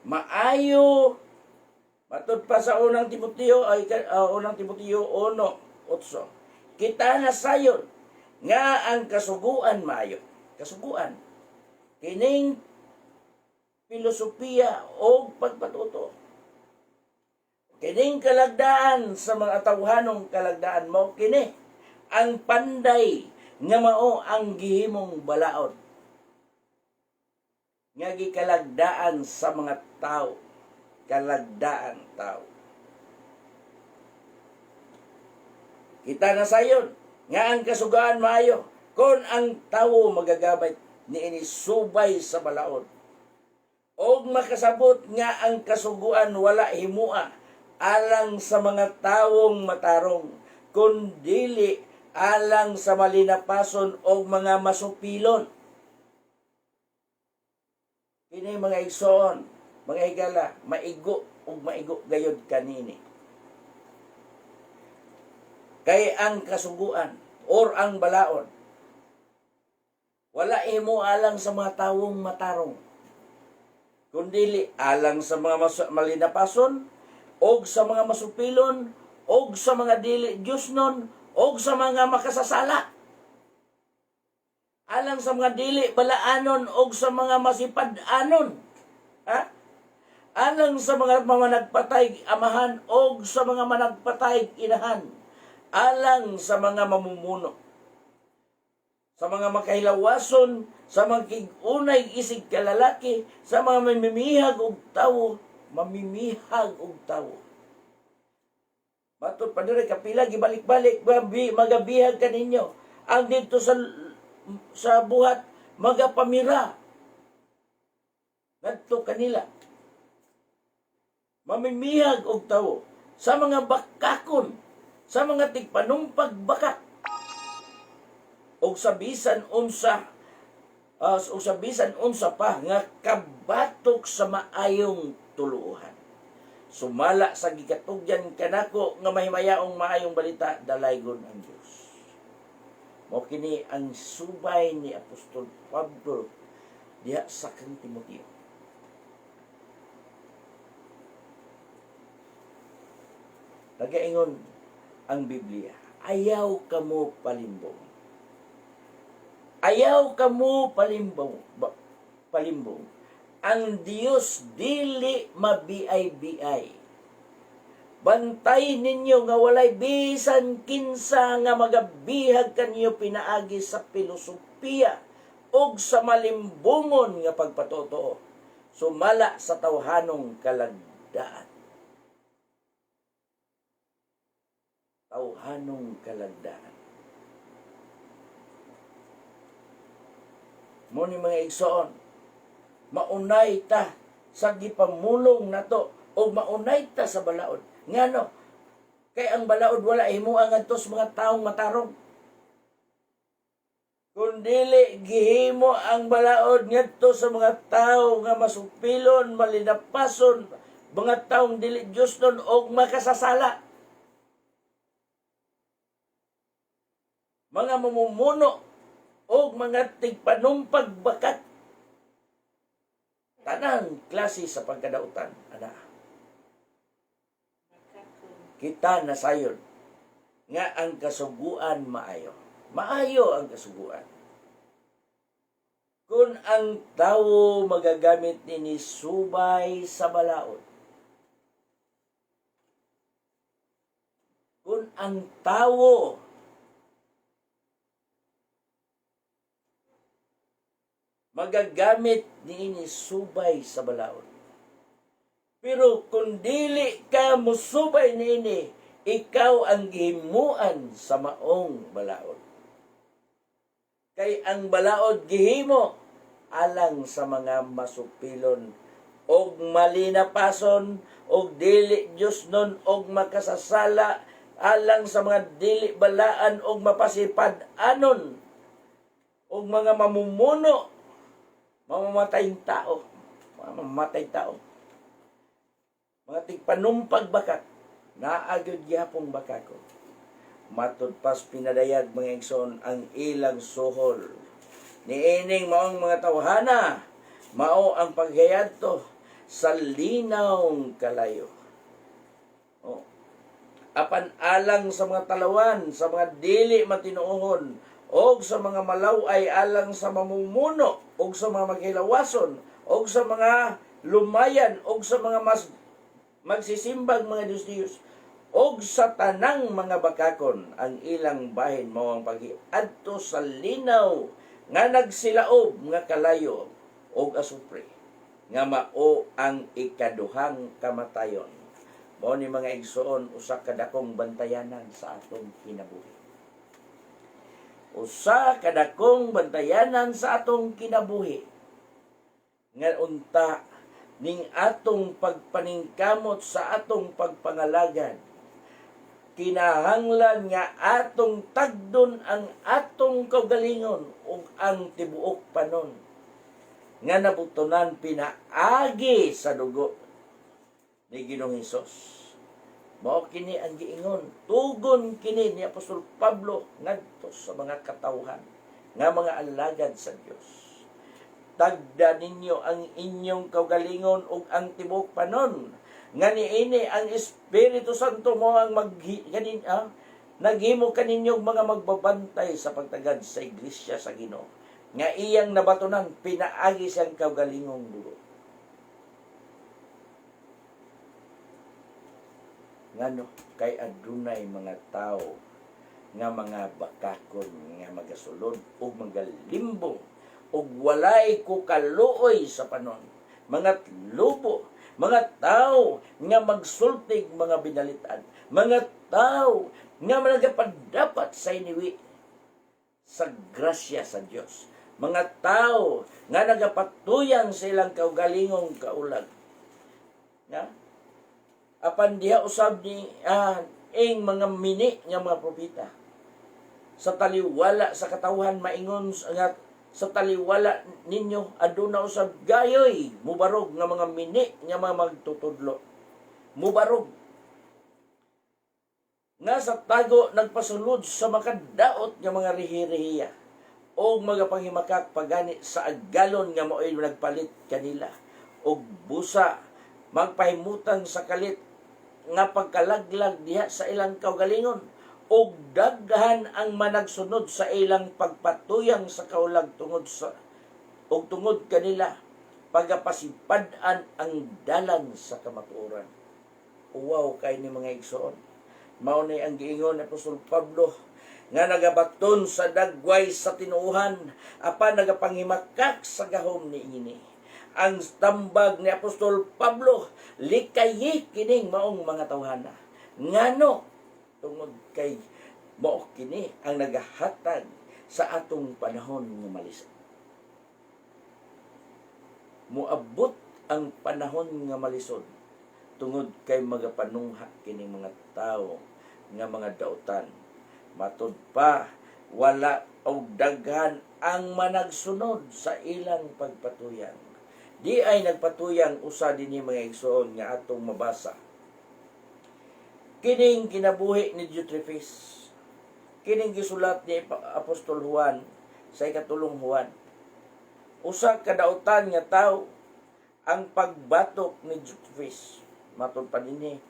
Maayo matud pa sa unang Timoteo 1:8. Kita nasayod nga ang kasuguan maayo. Kasuguan kining filosofiya o pagpatuto. Kining kalagdaan sa mga tawhanong kalagdaan mo, kini ang panday nga mao ang gihimong balaod. Nga gikalagdaan sa mga tao. Kalagdaan tao. Kita na sayon nga ang kasugaan maayo kung ang tao magagabay niini subay sa balaod. Og makasabot nga ang kasuguan wala himua alang sa mga tawong matarong, kundili alang sa malinapason og mga masupilon. Kini mga igsoon, mga higala, maigo ug maigo gayod kanini. Kay ang kasuguan or ang balaod wala himo alang sa mga tawong matarong, kundili alang sa mga malinapason o sa mga masupilon og sa mga dili Diosnon, og sa mga makasasala. Alang sa mga dili balaanon og sa mga masipad-anon. Ha? Alang sa mga managpatay amahan og sa mga managpatay inahan. Alang sa mga mamumuno. Sa mga makahilawason, sa mga kigunay isig kalalaki, sa mga mamimihag og tawo, mamimihag og tawo. Matod pa diri kapila gibalik-balik magabihag kaninyo. Ang dito sa buhat magapamira. Ngadto kanila. Mamimihag og tawo sa mga bakakon, sa mga tigpanumpag bakak. Og sa bisan unsa pa nga kabatok sa maayong tuluhan. Sumala sa gigatugyan kanako nga mahimayaong maayong balita dalaygon ang Dios. Mao kini ang subay ni Apostol Pablo diha sa kang Timoteo. Nagaingon ang Biblia, ayaw kamo palimbong. Ayaw kamo palimbong. Ang Dios dili mabiay-biay. Bantay ninyo nga walay bisan kinsa nga magabihag kanyo pinaagi sa filosofiya og sa malimbungon nga pagpatotoo. Sumala sa tawhanong kalagdaan. Tawhanong kalagdaan. Mo ni mga igsoon, maunay ta sa gipamulong nato o maunay ta sa balaod. Ngano? Kay ang balaod wala himuang ngadtos mga taong matarong. Kung dili gihimo ang balaod ngadto sa mga tao nga masupilon, malinapason, mga taong dili Dios nun og makasasala. Mga mamumuno og mga tigpanumpag bakat. Tanang klase sa pagkadautan, ana. Kita nasayon nga ang kasuguan maayo. Maayo ang kasuguan. Kung ang tawo magagamit nini subay sa balaod. Kung ang tawo magagamit nini subay sa balaod. Pero kung dili ka musubay nini, ikaw ang gihimuan sa maong balaod. Kay ang balaod gihimo alang sa mga masupilon og malinapason og dili Dios nun og makasasala alang sa mga dili balaan og mapasipad-anon og mga mamumuno, mamamatay tao, mga tigpanumpag bakat, naagod gyapong bakako. Matud pas pinadayag mga igsoon ang ilang suhol. Niining maong mga tawhana, mao ang paghayadto sa linawng kalayo. Apan alang sa mga talawan, sa mga dili matinuohon, og sa mga malaway alang sa mamumuno, og sa mga maghilawason, og sa mga lumayan, og sa mga magsisimbang mga Diyos-Diyos, og sa tanang mga bakakon, ang ilang bahin mao ang paghiadto sa linaw nga nagsilaob nga kalayo og asupre, nga mao ang ikaduhang kamatayon. Mao ni mga igsoon, usa ka dakong bantayanan sa atong kinabuhi. Usa ka dakong bantayanan sa atong kinabuhi. Nga unta ning atong pagpaningkamot sa atong pagpangalagan. Kinahanglan nga atong tagdon ang atong kaugalingon ug ang tibuok panon nga nabutonan pinaagi sa dugo ni Ginoong Hesus. Mao kini ang giingon, tugon kini ni Apostol Pablo ngadto sa mga katawhan nga mga alagad sa Dios. Tagda ninyo ang inyong kaugalingon ug ang tibuok panon nga niini ang Espiritu Santo mo ang naghimo kaninyong mga magbabantay sa pagtagad sa iglesia sa Ginoo, nga iyang nabatunan pinaagi siyang kaugalingong dugo. Ngano kay adunay mga tao nga mga bakakon nga magasulod ug magalimbong ug walay ko kaluoy sa panon, mga lubo, mga tao nga magsultig mga binalitan, mga tao nga managapadapat sa iniwi sa grasya sa Dios, mga tao nga nagapatuyang sa ilang kaugalingong kaulag. Apan diha usab ni ing mga mini nga mga propeta sa taliwala sa katawhan maingon nga sa taliwala ninyo aduna usab gayoy mubarog nga mga mini nga mga magtutudlo, mubarog nga sa tago nagpasulod sa makadaot nga mga rihi-rihiya o mga panghimakak pagani sa agalon nga mao'y nagpalit kanila og busa magpahimutan sa kalit nga pagkalaglag diha sa ilang kaugalingon ug daghan ang managsunod sa ilang pagpatuyang sa kaulag tungod kanila pagapasipad-an ang dalan sa kamatuoran. Uwaw kay ni mga igsoon, mao ni ang giingon ni Apostol Pablo nga nagabaton sa dagway sa tinuuhan apan nagapanghimakak sa gahom niini. Ang tambag ni Apostol Pablo, likayi kining maong mga tawhana. Ngano? Tungod kay mao kini ang nagahatag sa atong panahon nga malisod. Muabot ang panahon nga malisod tungod kay magapanungha kining mga tao nga mga dautan. Matud pa, wala og daghan ang managsunod sa ilang pagpatuyan. Di ay nagpatuyang usa dinhi mga igsoon nga atong mabasa. Kining kinabuhi ni Diotrephes, kining gisulat ni Apostol Juan sa ikatulong Juan. Usa ka dautan nga tawo ang pagbatok ni Diotrephes. Matud pa dinhi,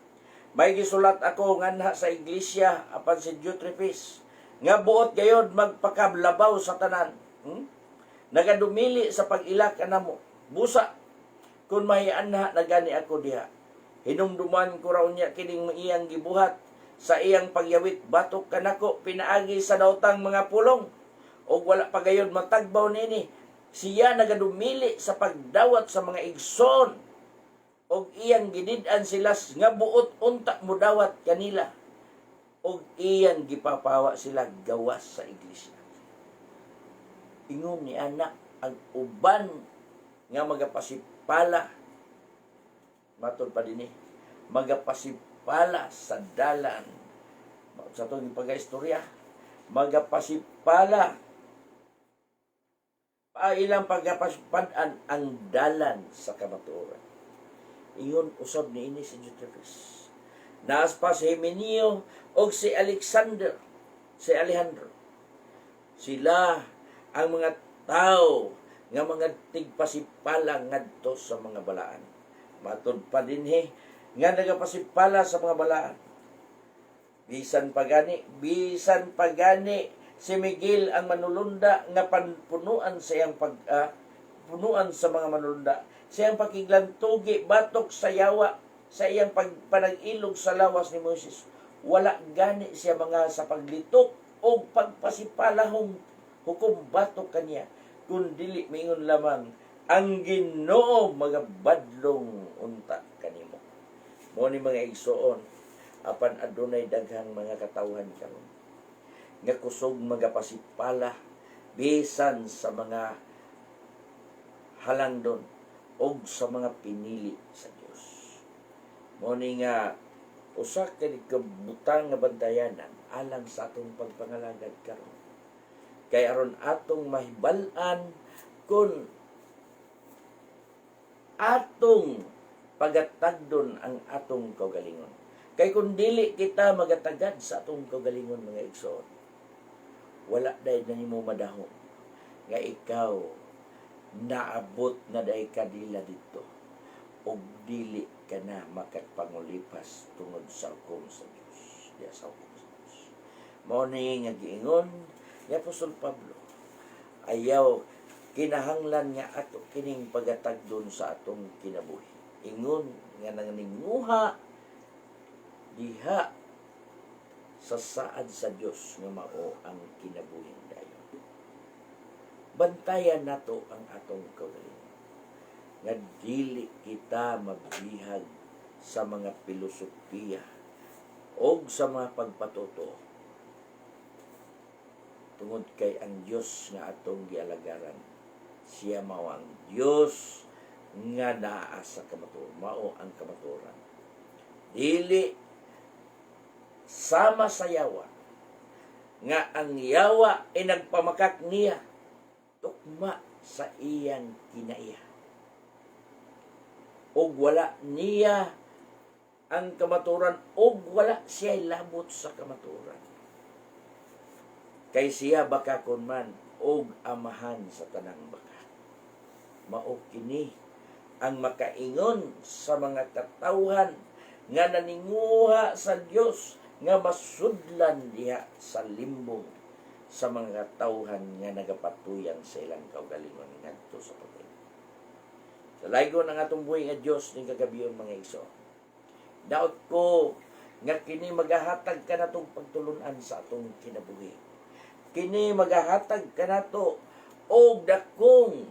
may gisulat ako nganha sa iglesia apan si Diotrephes nga buot gayod magpakablabaw sa tanan. Nagadumili sa pag-ila kanamo. Busa, kung mahianha na gani ako diha. Hinumduman ko raw niya kining iyang gibuhat sa iyang pagyawit batok kanako pinaagi sa daotang mga pulong. O wala pagayod matagbaw nini. Siya nagadumili sa pagdawat sa mga igsoon. O iyang gidid-an sila nga buot unta mo dawat kanila. O iyang gipapawa sila gawas sa iglesia. Ingon ni anak ang uban nga magapasipala matod pa dinhi magapasipala sa dalan sa itong pag-istorya magapasipala ilang pagapasipadan ang dalan sa kamatuoran. Iyon usab niini si Diotrephes. Naas pa si Himeneo o si Alejandro. Sila ang mga tao nga mga tigpasipala ngadto sa mga balaan. Matud pa dinhi nga nagapasipala sa mga balaan. Bisan pagani si Miguel ang manulunda nga panpunuan sa iyang punuan sa mga manulunda. Siyang pakiglantugi batok sa yawa sa iyang panag-ilog sa lawas ni Moses. Wala gani siya mga sa paglitok o pagpasipalahong hukom batok kaniya. Kung dili mingon lamang ang Ginoo magabadlong unta kanimo. Mo ni mga igsoon apan adunay daghang mga katawhan karon nga kusog magapasipala bisan sa mga halangdon o sa mga pinili sa Dios. Mo ni nga usa ka kabutang nga bantayanan alang sa atong pagpangalagad karon. Kay aron atong mahibal-an kung atong pagatagdon ang atong kaugalingon. Kay kung dili kita magatagad sa atong kaugalingon mga igsoon, wala dahi na nimo madahom nga ikaw naabot na dahi kadila dito o dili ka na makagpangulipas tungod sa hukom sa Dios. Diya sa hukom sa Dios. Mao ni nga giingon ni Apostol Pablo, ayaw kinahanglan nga ato kining pagatagdon sa atong kinabuhi. Ingon nga nanginguha diha sa saad sa Dios nga mao ang kinabuhing dayon. Bantayan nato ang atong kaugalingon nga dili kita mabihag sa mga filosofiya o sa mga pagpatuto tungod kay ang Dios nga atong gialagaran, siya mao ang Dios nga naa sa kamatuoran, mao ang kamatuoran. Dili sama sa yawa nga ang yawa ay nagpamakak niya tukma sa iyang kinaiya, og wala niya ang kamatuoran, og wala siya labot sa kamatuoran. Kay siya baka kon man og amahan sa tanang baka. Mao kini ang makaingon sa mga katawhan nga naninguha sa Dios nga masudlan diha sa limbong sa mga katawhan nga nagapatuyan sa ilang kaugalingon ngadto sa patay. Sa laygon ang atong buhay nga Dios ning kagabiyon mga igso. Daot ko nga kini magahatag kanatong pagtulunan sa atong kinabuhi. Kini magahatag kanato og dakong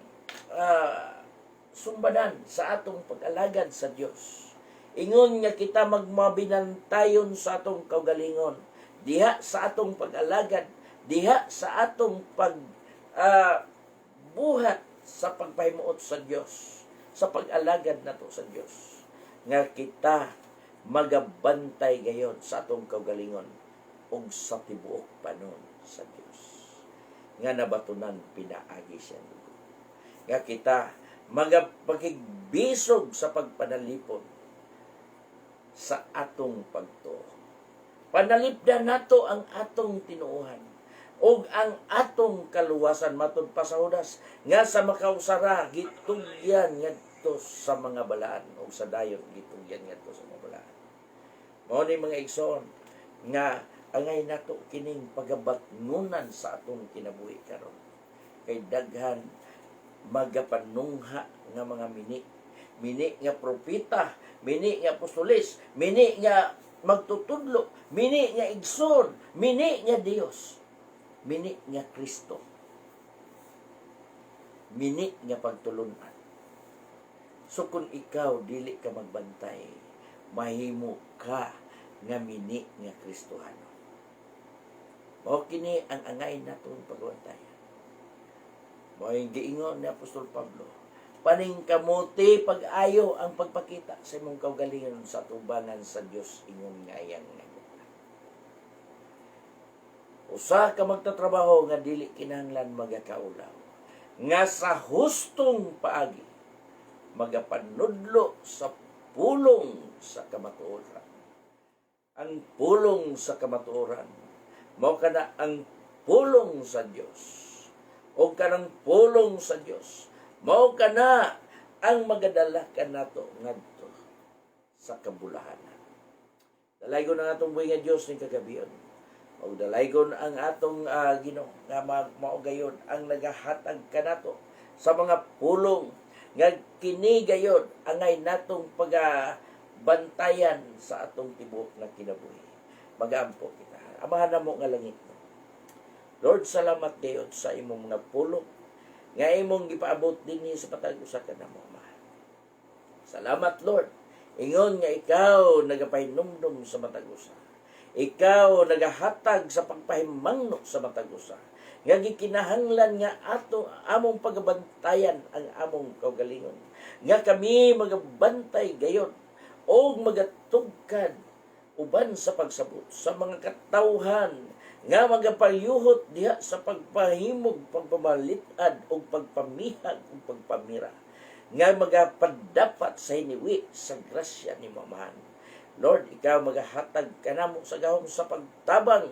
sumbadan sa atong pag-alagad sa Dios. Ingon nga kita magmabinantayon sa atong kaugalingon diha sa atong pag-alagad, diha sa atong buhat sa pagpahimuot sa Dios, sa pag-alagad nato sa Dios, nga kita magabantay gayon sa atong kaugalingon ug sa tibuok panon sa Dios nga nabatunan pinaagi siya dugo, nga kita magapakigbisog sa pagpanalipon sa atong pagtuo. Panalipdan nato ang atong tinuohan ug ang atong kaluwasan matud pa sa Judas nga sa makausara gitugyan ngadto sa mga balaan ug sa dayon gitugyan ngadto sa mga balaan. Mao ni mga igsoon nga angay nato kining pagabatnunan sa atong kinabuhi karon. Kay daghan magapanungha nga mga mini nga propeta, mini nga apostoles, mini nga magtutudlo, mini nga igsoon, mini nga Dios, mini nga Kristo, mini nga pagtulunan. So kung ikaw dili ka magbantay, mahimo ka nga mini nga Kristohano. Mao kini ang angay natong pagbantayan. Mao yung giingon ni Apostol Pablo, paning kamuti pag-ayo ang pagpakita sa imong kaugalingon sa tubangan sa Dios ingon nga iyang nagbuhat. Usa ka magtatrabaho nga dili kinahanglan magakaulaw, nga sa hustong paagi magapanudlo sa pulong sa kamatuoran. Ang pulong sa kamatuoran mao kana ang pulong sa Dios. O kanang pulong sa Dios mao kana ang magadala kanato ngadto sa kabulahanan. Dalaygon ang atong buhay nga Dios ning kagabion. O dalaygon ang atong Ginoo nga mao gayon ang nagahatag kanato sa mga pulong nga kini gayon angay natong pagabantayan sa atong tibuok na kinabuhi. Magaampo kita. Amahan na mo nga langit mo. Lord, salamat Dios sa imong mga pulong nga imong gipaabot dinhi sa patag-usa kanamo, Ama. Salamat, Lord. Ingon nga ikaw nagapahinumdum sa matag-usa. Ikaw nagahatag sa pagpahimangno sa matag-usa. Nga gikinahanglan nga among pagabantayan ang among kaugalingon. Nga kami magabantay gayon o magatugkad uban sa pagsabot sa mga katawhan nga magapayuhot diha sa pagpahimog, pagpamalitad o pagpamihag o pagpamira nga magapadapat sa hiniwi sa grasya ni Mamahan. Lord, ikaw magahatag kanamo sa gahom sa pagtabang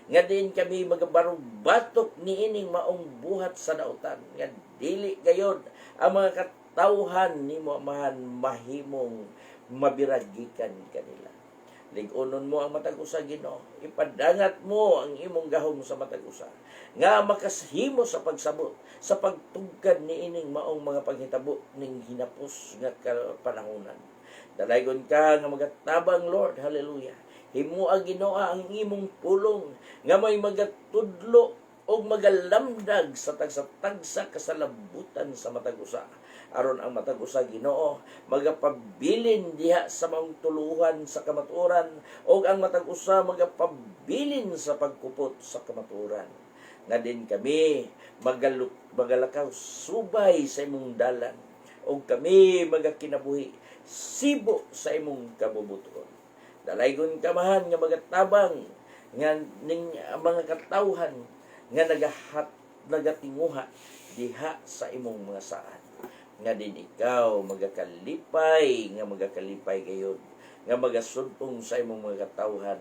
nga din kami magabarog batok ni ining maong buhat sa nautan nga dili gayod ang mga katawhan ni Mamahan mahimong mabiragikan kanila. Lig-unon mo ang matag usa, Ginoo. Ipadangat mo ang imong gahom sa matag usa nga makashimo sa pagsabot sa pagtugkad niining maong mga paghitabo ning hinapos nga panahonan. Dalaygon ka nga magatabang, Lord. Hallelujah. Himua, Ginoo, ang imong pulong nga may magatudlo o magalamdag sa tagsa-tagsa kasalabutan sa matag usa. Aron ang matag usa, Ginoo, magapabilin diha sa maong tuluhan sa kamatuoran, o ang matag usa magapabilin sa pagkupot sa kamatuoran. Nga din kami magalakaw subay sa imong dalan, o kami magakinabuhi sibo sa imong kabubuton. Dalaygon kamahan nga magatabang nga ning mga katawhan nga nagatinguha diha sa imong mga saan. Nga din ikaw magakalipay gayud, nga magasudong sa imong mga katawhan,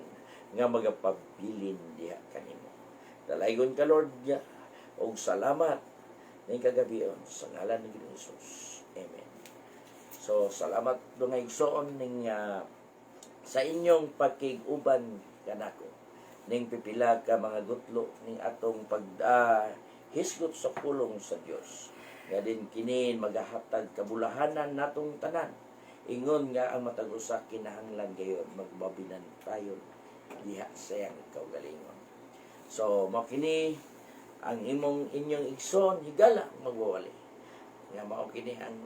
nga magapabilin diha kanimo. Dalaygon ka, Lord, og salamat ning kagabion sa ngalan ni Jesus. Amen. So salamat do nga igsoon ning sa inyong pakig-uban kanako ning pipila ka mga gutlo ning atong hisgot sa pulong sa Dios. Nga din kini magahatag kabulahanan natong tanan. Ingon nga ang matag usa kinahanglan gayon magbabinan tayo diha sa iyang kaugalingon. So mao kini ang inyong igsoon higala magwawali. Nga mao kini ang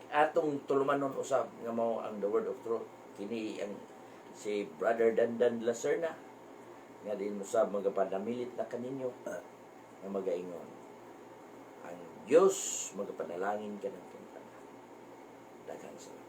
atong tulumanon usab nga mao ang the word of truth. Kini ang si Brother Dandan Lacerna nga din usab magapanamilit na kaninyo nga magaingon ang Diyos magapanalangin ka ng kanta. Daghang salamat.